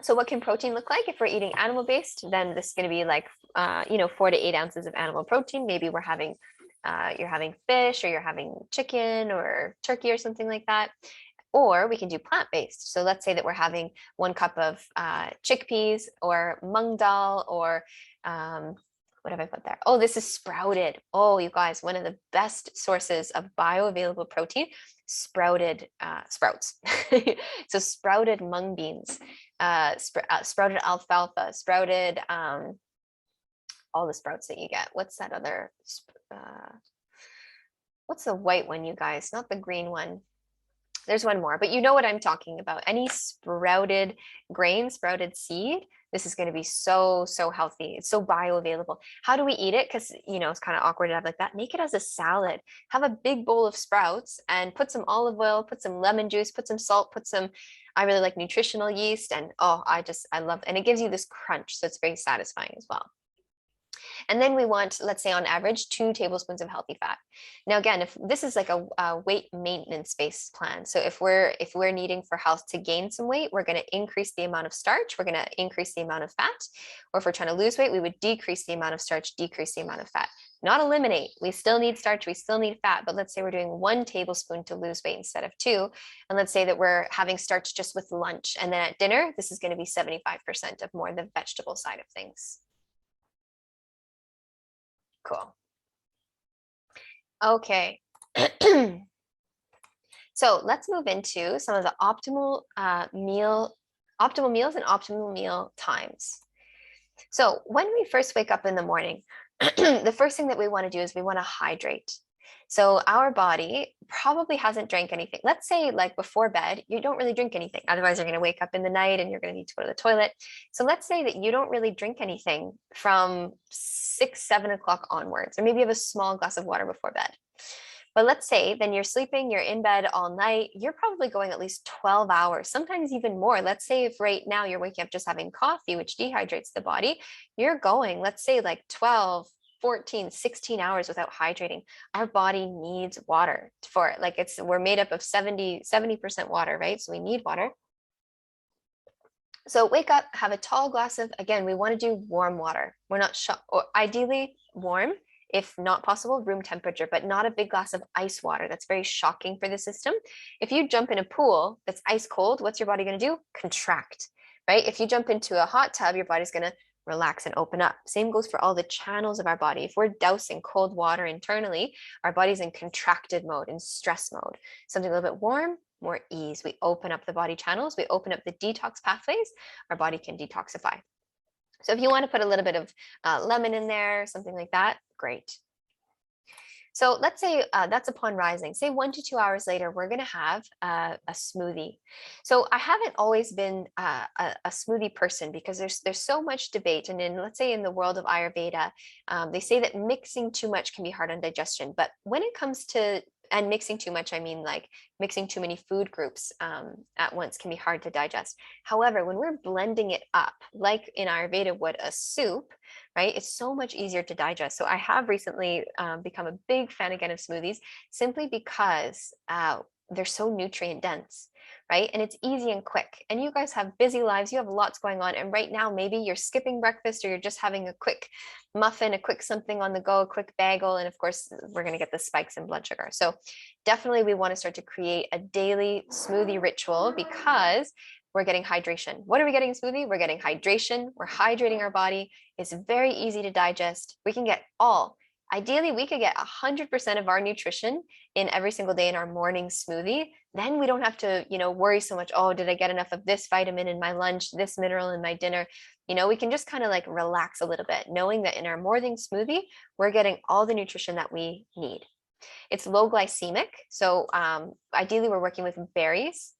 So what can protein look like if we're eating animal-based? Then this is going to be like, 4 to 8 ounces of animal protein. Maybe you're having fish or you're having chicken or turkey or something like that. Or we can do plant-based. So let's say that we're having 1 cup of chickpeas or mung dal or what have I put there? Oh, this is sprouted. Oh, you guys, one of the best sources of bioavailable protein, sprouted sprouts. So sprouted mung beans, sprouted alfalfa, sprouted all the sprouts that you get. What's that other? What's the white one, you guys? Not the green one. There's one more, but you know what I'm talking about. Any sprouted grain, sprouted seed, this is going to be so, so healthy. It's so bioavailable. How do we eat it? Because, it's kind of awkward to have like that. Make it as a salad. Have a big bowl of sprouts and put some olive oil, put some lemon juice, put some salt, I really like nutritional yeast. And I love, and it gives you this crunch. So it's very satisfying as well. And then we want, let's say on average, 2 tablespoons of healthy fat. Now, again, if this is like a weight maintenance based plan. So if we're needing for health to gain some weight, we're going to increase the amount of starch. We're going to increase the amount of fat. Or if we're trying to lose weight, we would decrease the amount of starch, decrease the amount of fat. Not eliminate. We still need starch. We still need fat. But let's say we're doing 1 tablespoon to lose weight instead of 2. And let's say that we're having starch just with lunch. And then at dinner, this is going to be 75% of more the vegetable side of things. Cool. Okay. So let's move into some of the optimal meals and optimal meal times. So when we first wake up in the morning, the first thing that we want to do is we want to hydrate. So our body probably hasn't drank anything. Let's say like before bed, you don't really drink anything. Otherwise, you're going to wake up in the night and you're going to need to go to the toilet. So let's say that you don't really drink anything from 6, 7 o'clock onwards, or maybe you have a small glass of water before bed. But let's say then you're sleeping, you're in bed all night, you're probably going at least 12 hours, sometimes even more. Let's say if right now you're waking up just having coffee, which dehydrates the body, you're going, let's say like 12, 14, 16 hours without hydrating. Our body needs water for it. Like we're made up of 70% water, right? So we need water. So wake up, have a tall glass of, again, we want to do warm water. We're not or ideally warm, if not possible, room temperature, but not a big glass of ice water. That's very shocking for the system. If you jump in a pool that's ice cold, what's your body going to do? Contract, right? If you jump into a hot tub, your body's going to relax and open up. Same goes for all the channels of our body. If we're dousing cold water internally, our body's in contracted mode, in stress mode. Something a little bit warm, more ease. We open up the body channels, we open up the detox pathways, our body can detoxify. So if you want to put a little bit of lemon in there, something like that, great. So let's say that's upon rising. Say 1 to 2 hours later, we're going to have a smoothie. So I haven't always been a smoothie person because there's so much debate. And let's say in the world of Ayurveda, they say that mixing too much can be hard on digestion. But when it comes to, and mixing too much, I mean like mixing too many food groups at once can be hard to digest. However, when we're blending it up, like in Ayurveda would a soup, right? It's so much easier to digest. So I have recently become a big fan again of smoothies simply because they're so nutrient dense, right? And it's easy and quick. And you guys have busy lives, you have lots going on. And right now, maybe you're skipping breakfast or you're just having a quick muffin, a quick something on the go, a quick bagel. And of course, we're going to get the spikes in blood sugar. So definitely we want to start to create a daily smoothie ritual because we're getting hydration. What are we getting in smoothie? We're getting hydration. We're hydrating our body. It's very easy to digest. We can get ideally, we could get 100% of our nutrition in every single day in our morning smoothie. Then we don't have to, worry so much. Oh, did I get enough of this vitamin in my lunch, this mineral in my dinner? We can just kind of like relax a little bit, knowing that in our morning smoothie, we're getting all the nutrition that we need. It's low glycemic. So ideally, we're working with berries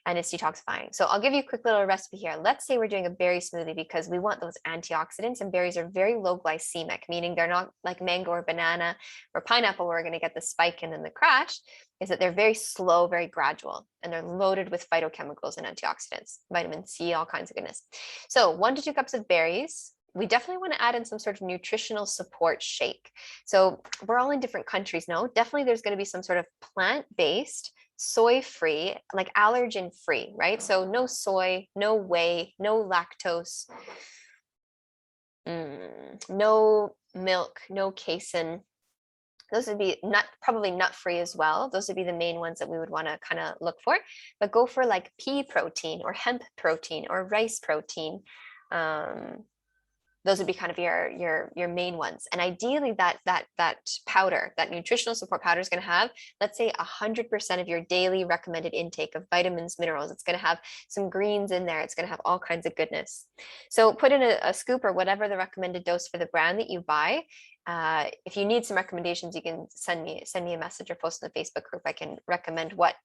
and it's detoxifying. So I'll give you a quick little recipe here. Let's say we're doing a berry smoothie because we want those antioxidants, and berries are very low glycemic, meaning they're not like mango or banana or pineapple where we're going to get the spike and then the crash. Is that they're very slow, very gradual, and they're loaded with phytochemicals and antioxidants, vitamin C, all kinds of goodness. So 1 to 2 cups of berries. We definitely want to add in some sort of nutritional support shake. So we're all in different countries now. Definitely there's going to be some sort of plant-based, soy-free, like allergen-free, right? So no soy, no whey, no lactose, no milk, no casein. Those would be probably nut-free as well. Those would be the main ones that we would want to kind of look for. But go for like pea protein or hemp protein or rice protein. Those would be kind of your main ones. And ideally that powder, that nutritional support powder is going to have, let's say 100% of your daily recommended intake of vitamins, minerals. It's going to have some greens in there. It's going to have all kinds of goodness. So put in a scoop or whatever the recommended dose for the brand that you buy. If you need some recommendations, you can send me a message or post in the Facebook group. I can recommend what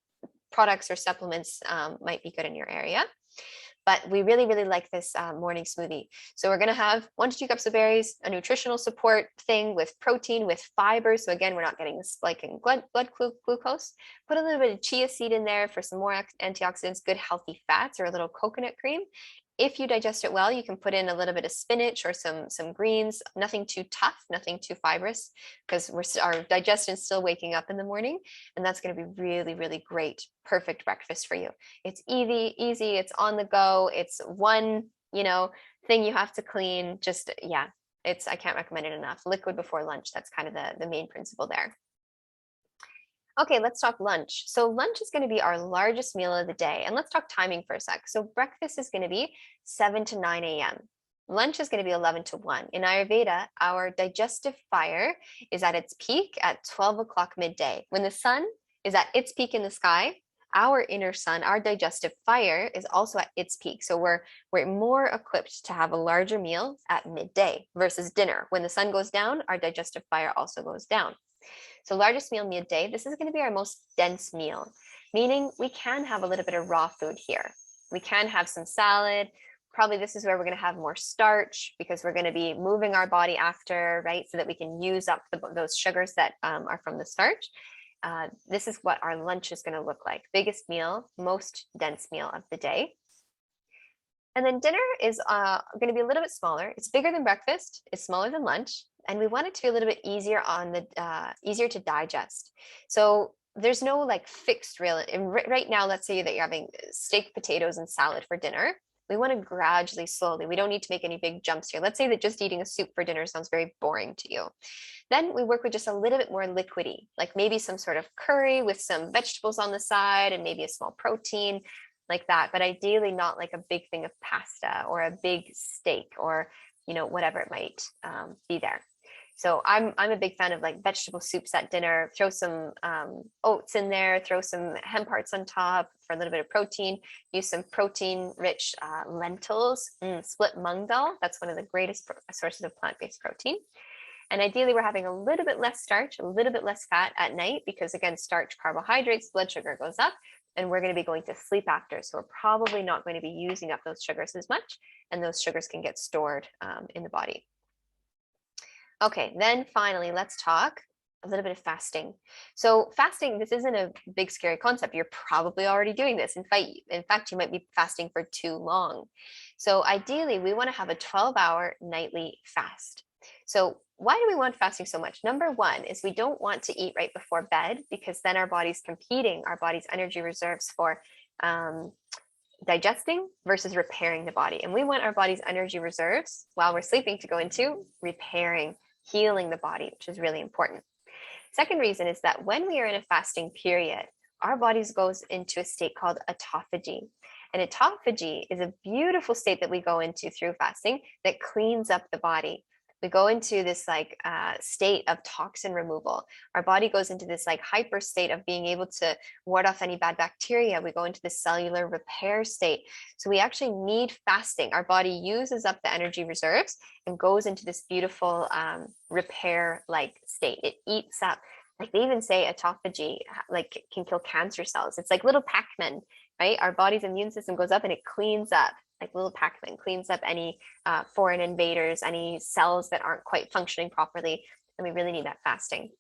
products or supplements might be good in your area. But we really, really like this morning smoothie. So we're going to have 1 to 2 cups of berries, a nutritional support thing with protein, with fiber. So again, we're not getting the spike in blood glucose. Put a little bit of chia seed in there for some more antioxidants, good healthy fats, or a little coconut cream. If you digest it well, you can put in a little bit of spinach or some greens, nothing too tough, nothing too fibrous, because our digestion is still waking up in the morning. And that's going to be really, really great, perfect breakfast for you. It's easy, it's on the go. It's one, thing you have to clean. Just, yeah, I can't recommend it enough. Liquid before lunch. That's kind of the main principle there. Okay, let's talk lunch. So lunch is going to be our largest meal of the day. And let's talk timing for a sec. So breakfast is going to be 7 to 9 a.m. Lunch is going to be 11 to 1. In Ayurveda, our digestive fire is at its peak at 12 o'clock midday. When the sun is at its peak in the sky, our inner sun, our digestive fire is also at its peak. So we're more equipped to have a larger meal at midday versus dinner. When the sun goes down, our digestive fire also goes down. So largest meal midday, this is going to be our most dense meal, meaning we can have a little bit of raw food here. We can have some salad. Probably this is where we're going to have more starch because we're going to be moving our body after, right? So that we can use up those sugars that are from the starch. This is what our lunch is going to look like. Biggest meal, most dense meal of the day. And then dinner is going to be a little bit smaller. It's bigger than breakfast. It's smaller than lunch. And we want it to be a little bit easier easier to digest. So there's no like fixed right now, let's say that you're having steak, potatoes, and salad for dinner. We want to gradually, slowly. We don't need to make any big jumps here. Let's say that just eating a soup for dinner sounds very boring to you. Then we work with just a little bit more liquidy, like maybe some sort of curry with some vegetables on the side and maybe a small protein like that. But ideally not like a big thing of pasta or a big steak or, whatever it might be there. So I'm a big fan of like vegetable soups at dinner. Throw some oats in there, throw some hemp hearts on top for a little bit of protein. Use some protein-rich lentils, split mung dal. That's one of the greatest sources of plant-based protein. And ideally, we're having a little bit less starch, a little bit less fat at night because again, starch, carbohydrates, blood sugar goes up, and we're going to be going to sleep after. So we're probably not going to be using up those sugars as much, and those sugars can get stored in the body. Okay, then finally, let's talk a little bit of fasting. So fasting, this isn't a big scary concept. You're probably already doing this. In fact, you might be fasting for too long. So ideally, we want to have a 12-hour nightly fast. So why do we want fasting so much? Number one is we don't want to eat right before bed, because then our body's competing, our body's energy reserves for digesting versus repairing the body. And we want our body's energy reserves while we're sleeping to go into repairing, healing the body, which is really important. Second reason is that when we are in a fasting period, our bodies goes into a state called autophagy. And autophagy is a beautiful state that we go into through fasting that cleans up the body. We go into this state of toxin removal. Our body goes into this hyper state of being able to ward off any bad bacteria. We go into this cellular repair state. So we actually need fasting. Our body uses up the energy reserves and goes into this beautiful repair-like state. It eats up, they even say autophagy can kill cancer cells. It's like little Pac-Man, right? Our body's immune system goes up and it cleans up, like little Pac-Man, cleans up any foreign invaders, any cells that aren't quite functioning properly. And we really need that fasting.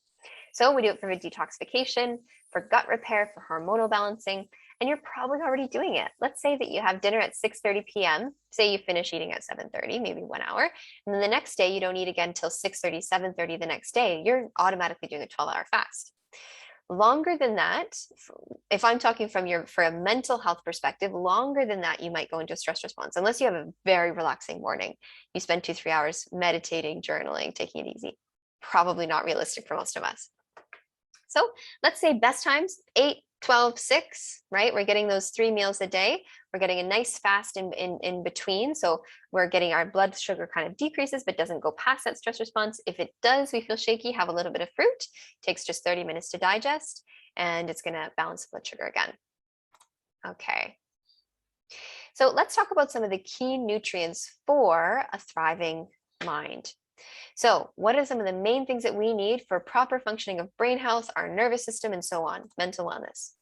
So we do it for detoxification, for gut repair, for hormonal balancing, and you're probably already doing it. Let's say that you have dinner at 6:30 p.m. Say you finish eating at 7:30, maybe 1 hour, and then the next day you don't eat again until 6:30, 7:30 the next day. You're automatically doing a 12-hour fast. Longer than that, if I'm talking for a mental health perspective, longer than that, you might go into a stress response, unless you have a very relaxing morning. You spend 2-3 hours meditating, journaling, taking it easy. Probably not realistic for most of us. So let's say best times, 8, 12, 6, right? We're getting those 3 meals a day. We're getting a nice fast in between. So we're getting our blood sugar kind of decreases, but doesn't go past that stress response. If it does, we feel shaky, have a little bit of fruit. It takes just 30 minutes to digest, and it's going to balance blood sugar again. Okay. So let's talk about some of the key nutrients for a thriving mind. So what are some of the main things that we need for proper functioning of brain health, our nervous system, and so on, mental wellness?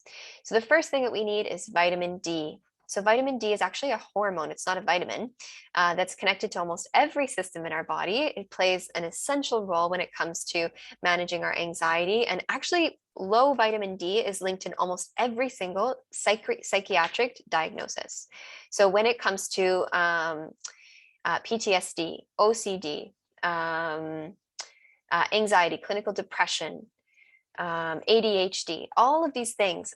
So the first thing that we need is vitamin D. So vitamin D is actually a hormone. It's not a vitamin that's connected to almost every system in our body. It plays an essential role when it comes to managing our anxiety. And actually, low vitamin D is linked in almost every single psychiatric diagnosis. So when it comes to PTSD, OCD, anxiety, clinical depression, ADHD, all of these things,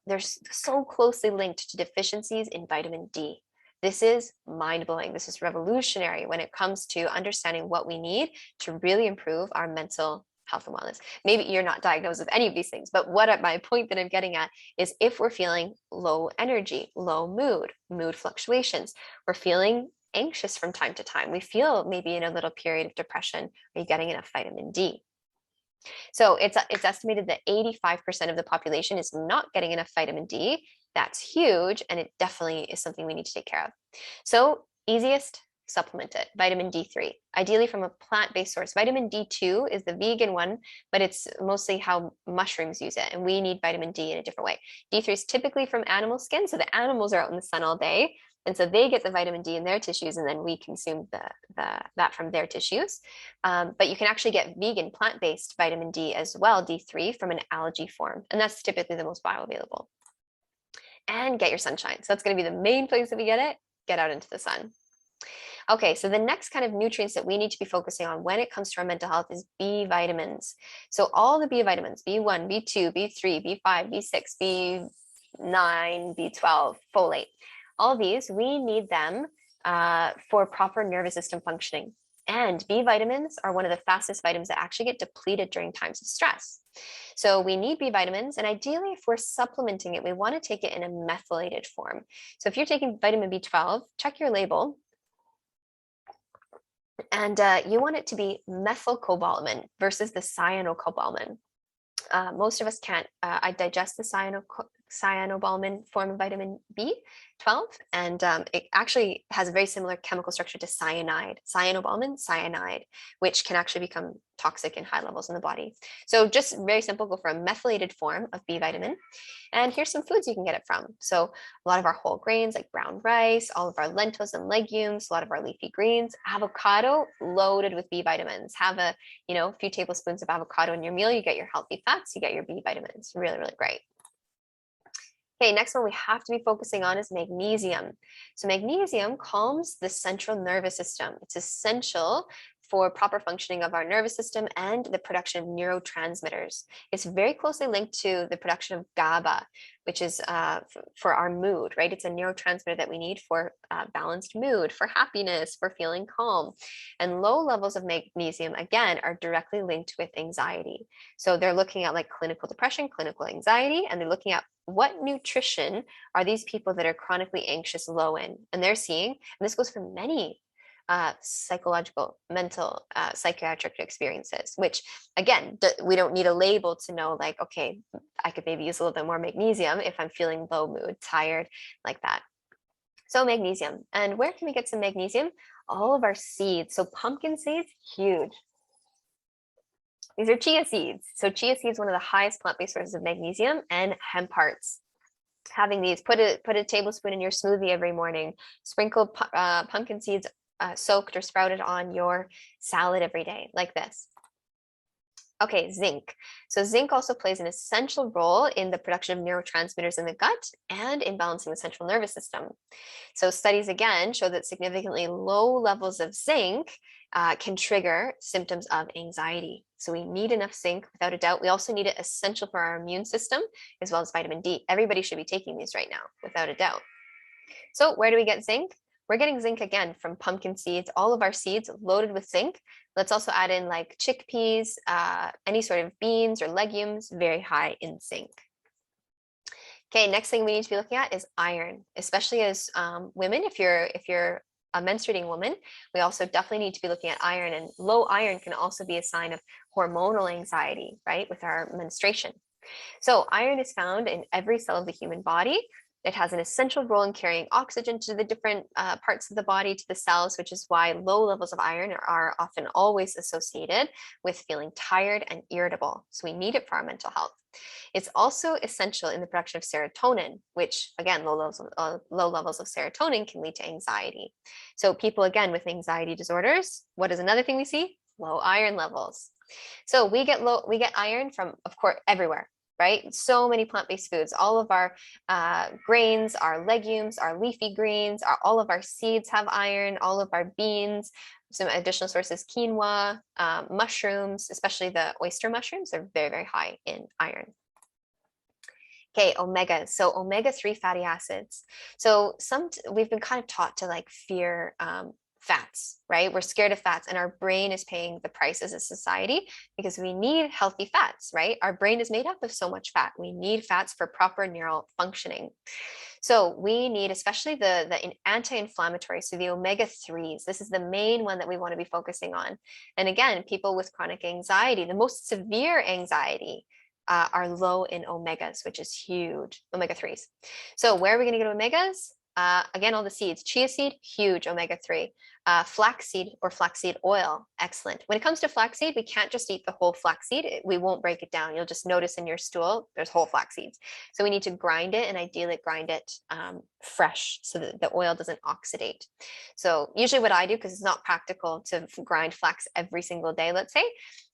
they're so closely linked to deficiencies in vitamin D. This is mind-blowing. This is revolutionary when it comes to understanding what we need to really improve our mental health and wellness. Maybe you're not diagnosed with any of these things, but my point that I'm getting at is if we're feeling low energy, low mood fluctuations, we're feeling anxious from time to time, we feel maybe in a little period of depression, are you getting enough vitamin D? So it's estimated that 85% of the population is not getting enough vitamin D. That's huge, and it definitely is something we need to take care of. So easiest, supplement it. Vitamin D3, ideally from a plant-based source. Vitamin D2 is the vegan one, but it's mostly how mushrooms use it, and we need vitamin D in a different way. D3 is typically from animal skin, so the animals are out in the sun all day, and so they get the vitamin D in their tissues, and then we consume that from their tissues. But you can actually get vegan plant-based vitamin D as well, D3, from an algae form, and that's typically the most bioavailable. And get your sunshine. So that's going to be the main place that we get it. Get out into the sun. Okay, so the next kind of nutrients that we need to be focusing on when it comes to our mental health is B vitamins. So all the B vitamins, B1, B2, B3, B5, B6, B9, B12, folate, all these, we need them for proper nervous system functioning. And B vitamins are one of the fastest vitamins that actually get depleted during times of stress. So we need B vitamins, and ideally, if we're supplementing it, we want to take it in a methylated form. So if you're taking vitamin B12, check your label. And you want it to be methylcobalamin versus the cyanocobalamin. Most of us can't digest the cyanobalamin form of vitamin B12, and it actually has a very similar chemical structure to cyanide, cyanobalamin, cyanide, which can actually become toxic in high levels in the body. So just very simple, go for a methylated form of B vitamin. And here's some foods you can get it from. So a lot of our whole grains like brown rice, all of our lentils and legumes, a lot of our leafy greens, avocado loaded with B vitamins. Have a few tablespoons of avocado in your meal. You get your healthy fats, you get your B vitamins. Really, really great. Okay, next one we have to be focusing on is magnesium. So magnesium calms the central nervous system. It's essential for proper functioning of our nervous system and the production of neurotransmitters. It's very closely linked to the production of GABA, which is for our mood, right? It's a neurotransmitter that we need for balanced mood, for happiness, for feeling calm. And low levels of magnesium, again, are directly linked with anxiety. So they're looking at like clinical depression, clinical anxiety, and they're looking at what nutrition are these people that are chronically anxious low in. And they're seeing, and this goes for many psychological, mental, psychiatric experiences, which again, we don't need a label to know like, okay, I could maybe use a little bit more magnesium if I'm feeling low mood, tired, like that. So magnesium. And where can we get some magnesium? All of our seeds. So pumpkin seeds, huge. These are chia seeds. So chia seeds, one of the highest plant-based sources of magnesium, and hemp hearts. Having these, put a tablespoon in your smoothie every morning, sprinkle pumpkin seeds soaked or sprouted on your salad every day, like this. Okay, zinc. So zinc also plays an essential role in the production of neurotransmitters in the gut and in balancing the central nervous system. So studies again show that significantly low levels of zinc can trigger symptoms of anxiety. So we need enough zinc without a doubt. We also need it essential for our immune system as well as vitamin D. Everybody should be taking these right now without a doubt. So where do we get zinc? We're getting zinc again from pumpkin seeds, all of our seeds loaded with zinc. Let's also add in like chickpeas, any sort of beans or legumes, very high in zinc. Okay, next thing we need to be looking at is iron, especially as women. If you're a menstruating woman, we also definitely need to be looking at iron, and low iron can also be a sign of hormonal anxiety, right, with our menstruation. So iron is found in every cell of the human body. It has an essential role in carrying oxygen to the different parts of the body, to the cells, which is why low levels of iron are often always associated with feeling tired and irritable. So we need it for our mental health. It's also essential in the production of serotonin, which again, low levels of serotonin can lead to anxiety. So people, again, with anxiety disorders, what is another thing we see? Low iron levels. So we get iron from, of course, everywhere, right? So many plant-based foods, all of our grains, our legumes, our leafy greens, all of our seeds have iron, all of our beans, some additional sources, quinoa, mushrooms, especially the oyster mushrooms, are very, very high in iron. Okay, omegas. So omega-3 fatty acids. So we've been kind of taught to like fear fats, right? We're scared of fats, and our brain is paying the price as a society because we need healthy fats, right? Our brain is made up of so much fat. We need fats for proper neural functioning. So we need, especially the anti-inflammatory, so the omega-3s. This is the main one that we want to be focusing on. And again, people with chronic anxiety, the most severe anxiety, are low in omegas, which is huge, omega-3s. So where are we going to get omegas? Again, all the seeds. Chia seed, huge omega-3. Flaxseed or flaxseed oil, excellent. When it comes to flaxseed, we can't just eat the whole flaxseed. We won't break it down. You'll just notice in your stool, there's whole flax seeds. So we need to grind it, and ideally grind it fresh so that the oil doesn't oxidate. So usually what I do, because it's not practical to grind flax every single day, let's say,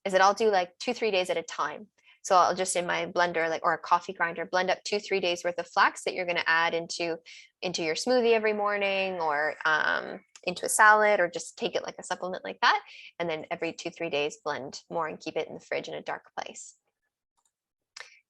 is that I'll do like 2-3 days at a time. So I'll just in my blender, or a coffee grinder, blend up 2-3 days worth of flax that you're going to add into your smoothie every morning, or into a salad, or just take it like a supplement like that. And then every 2-3 days, blend more and keep it in the fridge in a dark place.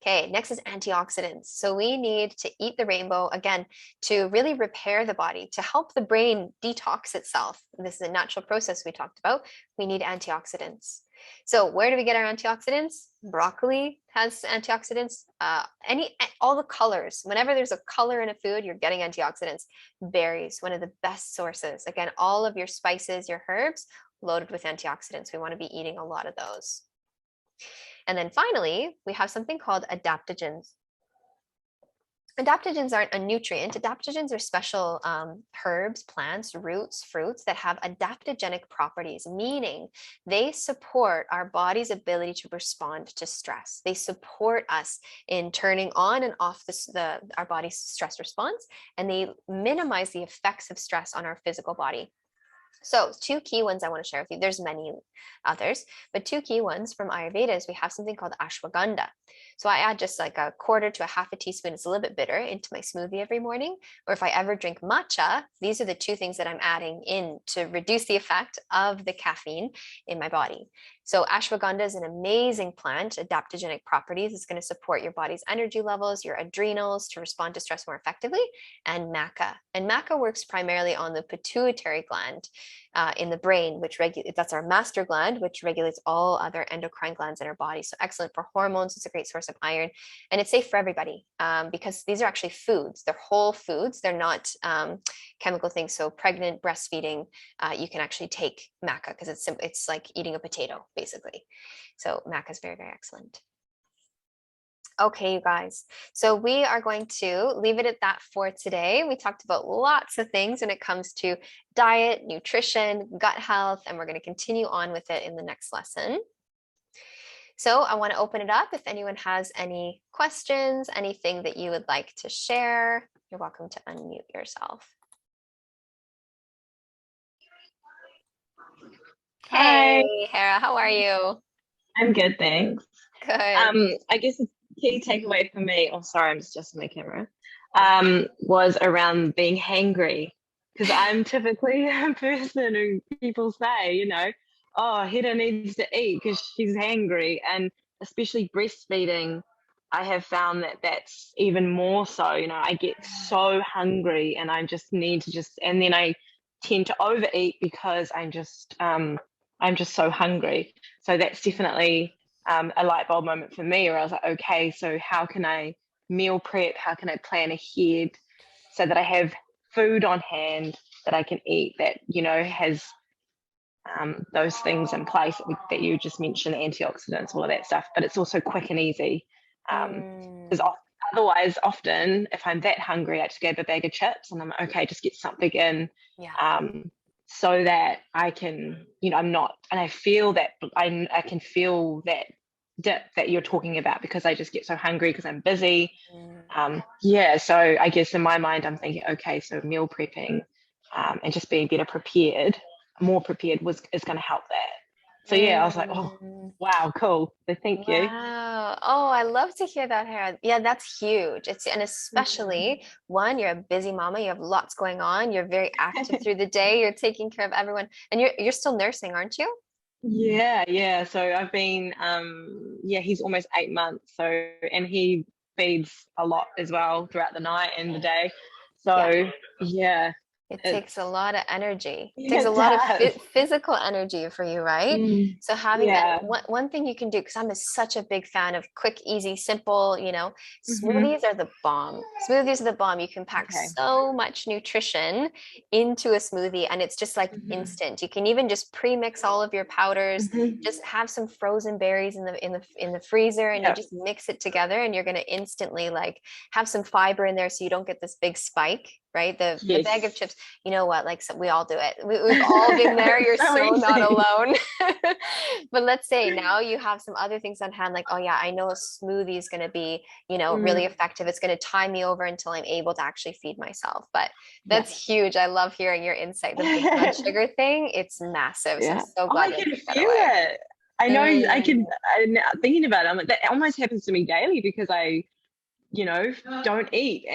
Okay, next is antioxidants. So we need to eat the rainbow, again, to really repair the body, to help the brain detox itself. This is a natural process we talked about. We need antioxidants. So where do we get our antioxidants? Broccoli has antioxidants. All the colors. Whenever there's a color in a food, you're getting antioxidants. Berries, one of the best sources. Again, all of your spices, your herbs, loaded with antioxidants. We want to be eating a lot of those. And then finally, we have something called adaptogens. Adaptogens aren't a nutrient. Adaptogens are special herbs, plants, roots, fruits that have adaptogenic properties, meaning they support our body's ability to respond to stress. They support us in turning on and off our body's stress response, and they minimize the effects of stress on our physical body. So two key ones I want to share with you. There's many others, but two key ones from Ayurveda is we have something called ashwagandha. So I add just like a quarter to a half a teaspoon, it's a little bit bitter, into my smoothie every morning. Or if I ever drink matcha, these are the two things that I'm adding in to reduce the effect of the caffeine in my body. So ashwagandha is an amazing plant, adaptogenic properties. It's going to support your body's energy levels, your adrenals to respond to stress more effectively, and maca. And maca works primarily on the pituitary gland in the brain, which that's our master gland, which regulates all other endocrine glands in our body. So excellent for hormones. It's a great source of iron, and it's safe for everybody because these are actually foods. They're whole foods. They're not chemical things. So pregnant, breastfeeding, you can actually take maca because it's like eating a potato basically. So maca is very, very excellent. Okay, you guys. So we are going to leave it at that for today. We talked about lots of things when it comes to diet, nutrition, gut health, and we're going to continue on with it in the next lesson. So I want to open it up. If anyone has any questions, anything that you would like to share, you're welcome to unmute yourself. Hi. Hey, Hera, how are you? I'm good, thanks. Good. I guess the key takeaway for me, oh sorry, I'm just adjusting my camera, was around being hangry. Because I'm typically a person who people say, oh, Hedda needs to eat because she's hangry. And especially breastfeeding, I have found that that's even more so. I get so hungry and I just need to and then I tend to overeat because I'm just so hungry. So that's definitely a light bulb moment for me where I was like, okay, so how can I meal prep? How can I plan ahead so that I have food on hand that I can eat that, has those things in place that you just mentioned, antioxidants, all of that stuff, but it's also quick and easy. Because otherwise, often, if I'm that hungry, I just grab a bag of chips and I'm like, okay, just get something in. Yeah. So that I can, I'm not, and I feel that I can feel that dip that you're talking about because I just get so hungry because I'm busy. So I guess in my mind, I'm thinking, okay, so meal prepping and just being more prepared is going to help that. So yeah, I was like, oh, wow, cool. So thank you. Wow. Oh, I love to hear that, Hera. Yeah, that's huge. And especially one, you're a busy mama, you have lots going on, you're very active through the day, you're taking care of everyone, and you're still nursing, aren't you? Yeah. So I've been, he's almost 8 months. So, and he feeds a lot as well throughout the night and the day. So, yeah. It takes a lot of energy. It takes a It lot of does. physical energy for you, right? So having Yeah. one thing you can do, because I'm such a big fan of quick, easy, simple, Mm-hmm. smoothies are the bomb. Smoothies are the bomb. You can pack Okay. so much nutrition into a smoothie and it's just like instant. You can even just pre-mix all of your powders, just have some frozen berries in the freezer and you Yeah. just mix it together and you're going to instantly like have some fiber in there so you don't get this big spike, right? The bag of chips, you know what, like we all do it. We've all been there. You're So so not easy. alone. But let's say now you have some other things on hand, like, oh yeah, I know a smoothie is going to be, really effective. It's going to tie me over until I'm able to actually feed myself. But that's huge. I love hearing your insight. The big blood sugar thing, it's massive. So I'm so glad I you can took that feel away. it. I know I can. Thinking about it, I'm like that almost happens to me daily because I don't eat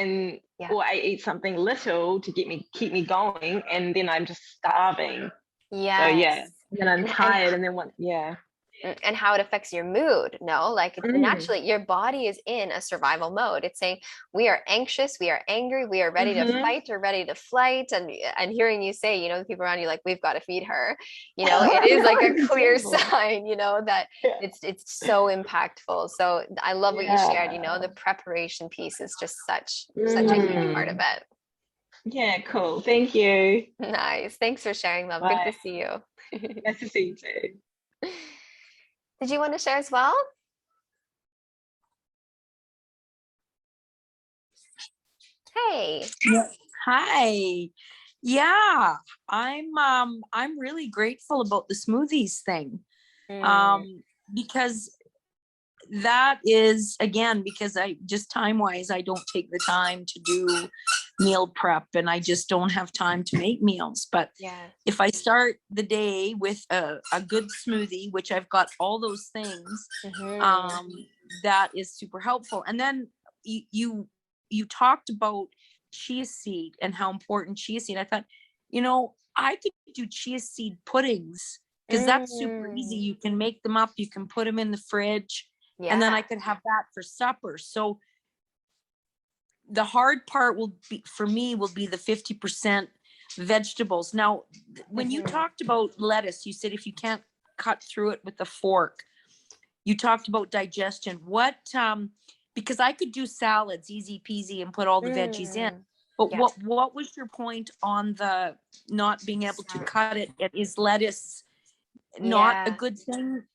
Yeah. or I eat something little to keep me going and then I'm just starving. So yeah. Yes. And then I'm And tired and then yeah. and how it affects your mood. No, like naturally, your body is in a survival mode. It's saying we are anxious, we are angry, we are ready to fight or ready to flight. And hearing you say, the people around you, like, we've got to feed her, it is like a clear sign, that it's so impactful. So I love what you shared, the preparation piece is just such a huge part of it. Yeah, cool. Thank you. Nice. Thanks for sharing, love. Good Bye. to see you. Nice to see you too. Did you want to share as well? Hey. Yeah. Hi. Yeah, I'm really grateful about the smoothies thing. Because that is, again, because I just time-wise I don't take the time to do meal prep and I just don't have time to make meals. But Yeah. if I start the day with a good smoothie, which I've got all those things, Mhm. that is super helpful. And then you talked about chia seed and how important chia seed. I thought, I could do chia seed puddings because that's super easy. Mm. You can make them up, you can put them in the fridge, and then Yeah. I could have that for supper. So the hard part will be for me will be the 50% vegetables. Now, when you Mhm. talked about lettuce, you said if you can't cut through it with a fork, you talked about digestion. What because I could do salads easy peasy and put all the veggies in. Mm. But Yeah. what was your point on the not being able to Salad. cut it? Is lettuce not a Yeah. good thing?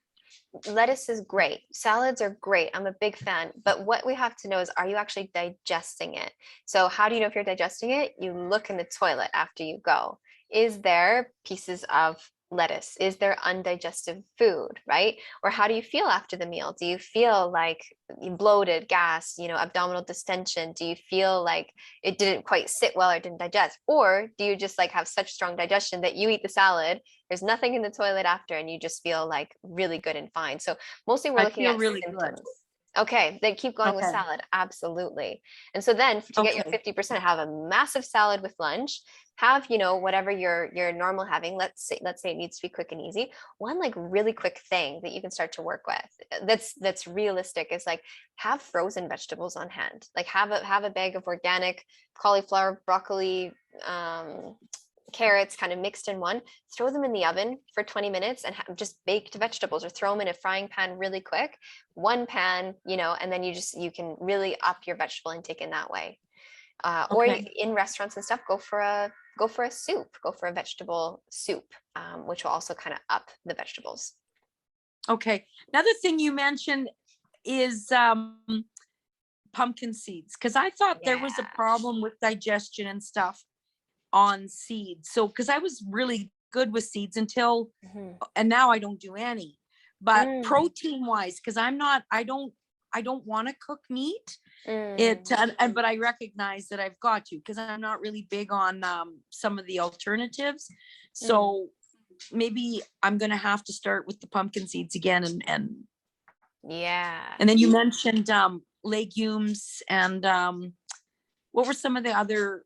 Lettuce is great. Salads are great. I'm a big fan. But what we have to know is, are you actually digesting it? So how do you know if you're digesting it? You look in the toilet after you go. Is there pieces of lettuce? Is there undigested food, right? Or how do you feel after the meal? Do you feel like bloated, gas, abdominal distension? Do you feel like it didn't quite sit well or didn't digest? Or do you just like have such strong digestion that you eat the salad, there's nothing in the toilet after, and you just feel like really good and fine? So mostly we're I looking feel at really good. symptoms. Okay, then keep going with Okay. salad. Absolutely. And so then to get your Okay. 50%, have a massive salad with lunch. Have, whatever you're normal having. Let's say it needs to be quick and easy. One like really quick thing that you can start to work with, that's realistic, is like have frozen vegetables on hand. Like have a bag of organic cauliflower, broccoli, carrots kind of mixed in one. Throw them in the oven for 20 minutes and just baked vegetables, or throw them in a frying pan really quick. One pan, and then you can really up your vegetable intake in that way. Or Okay. in restaurants and stuff, go for a soup, go for a vegetable soup, which will also kind of up the vegetables. Okay. Another thing you mentioned is pumpkin seeds, because I thought there was a Yeah. problem with digestion and stuff on seeds. So because I was really good with seeds until, Mhm. and now I don't do any. But Mm, protein wise, because I don't want to cook meat. mm, But I recognize that I've got to, because I'm not really big on some of the alternatives. mm. So maybe I'm gonna have to start with the pumpkin seeds again, Yeah. and then you mentioned legumes and what were some of the other?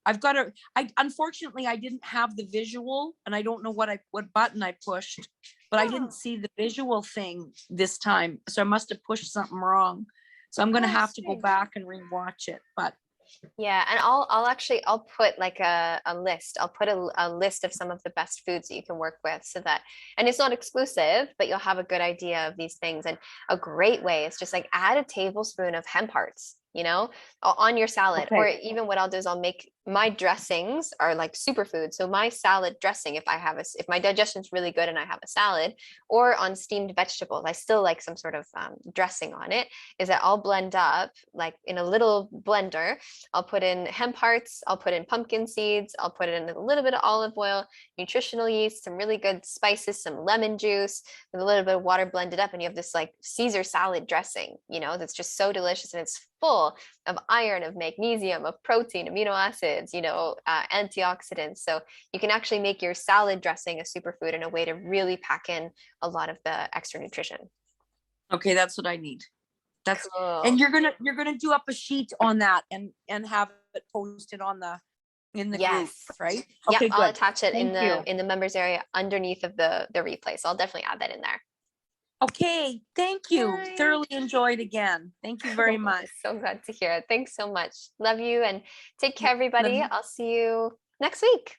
I unfortunately I didn't have the visual, and I don't know what button I pushed, but I didn't Oh, see the visual thing this time, so I must have pushed something wrong. So I'm gonna oh, have to go strange. back and rewatch it. But Yeah, and I'll put like a list. I'll put a list of some of the best foods that you can work with, so that, and it's not exclusive, but you'll have a good idea of these things. And a great way is just like add a tablespoon of hemp hearts, on your salad. Or okay, even what I'll do is I'll make my dressings are like superfood. So my salad dressing, if my digestion's really good and I have a salad, or on steamed vegetables, I still like some sort of dressing on it, is that I'll blend up like in a little blender. I'll put in hemp hearts, I'll put in pumpkin seeds, I'll put in a little bit of olive oil, nutritional yeast, some really good spices, some lemon juice, with a little bit of water blended up, and you have this like Caesar salad dressing, that's just so delicious, and it's full of iron, of magnesium, of protein, amino acids, antioxidants. So you can actually make your salad dressing a superfood, and a way to really pack in a lot of the extra nutrition. okay, that's what I need. And Cool. you're gonna do up a sheet on that and have it posted in the group, Yes. right? Yep, Okay, I'll good. attach it in Thank the you. in the members area underneath of the replay. So I'll definitely add that in there. Okay, thank you. Yay. Thoroughly enjoyed again. Thank you very much. So glad to hear it. Thanks so much. Love you, and take care, everybody. Love I'll see you next week.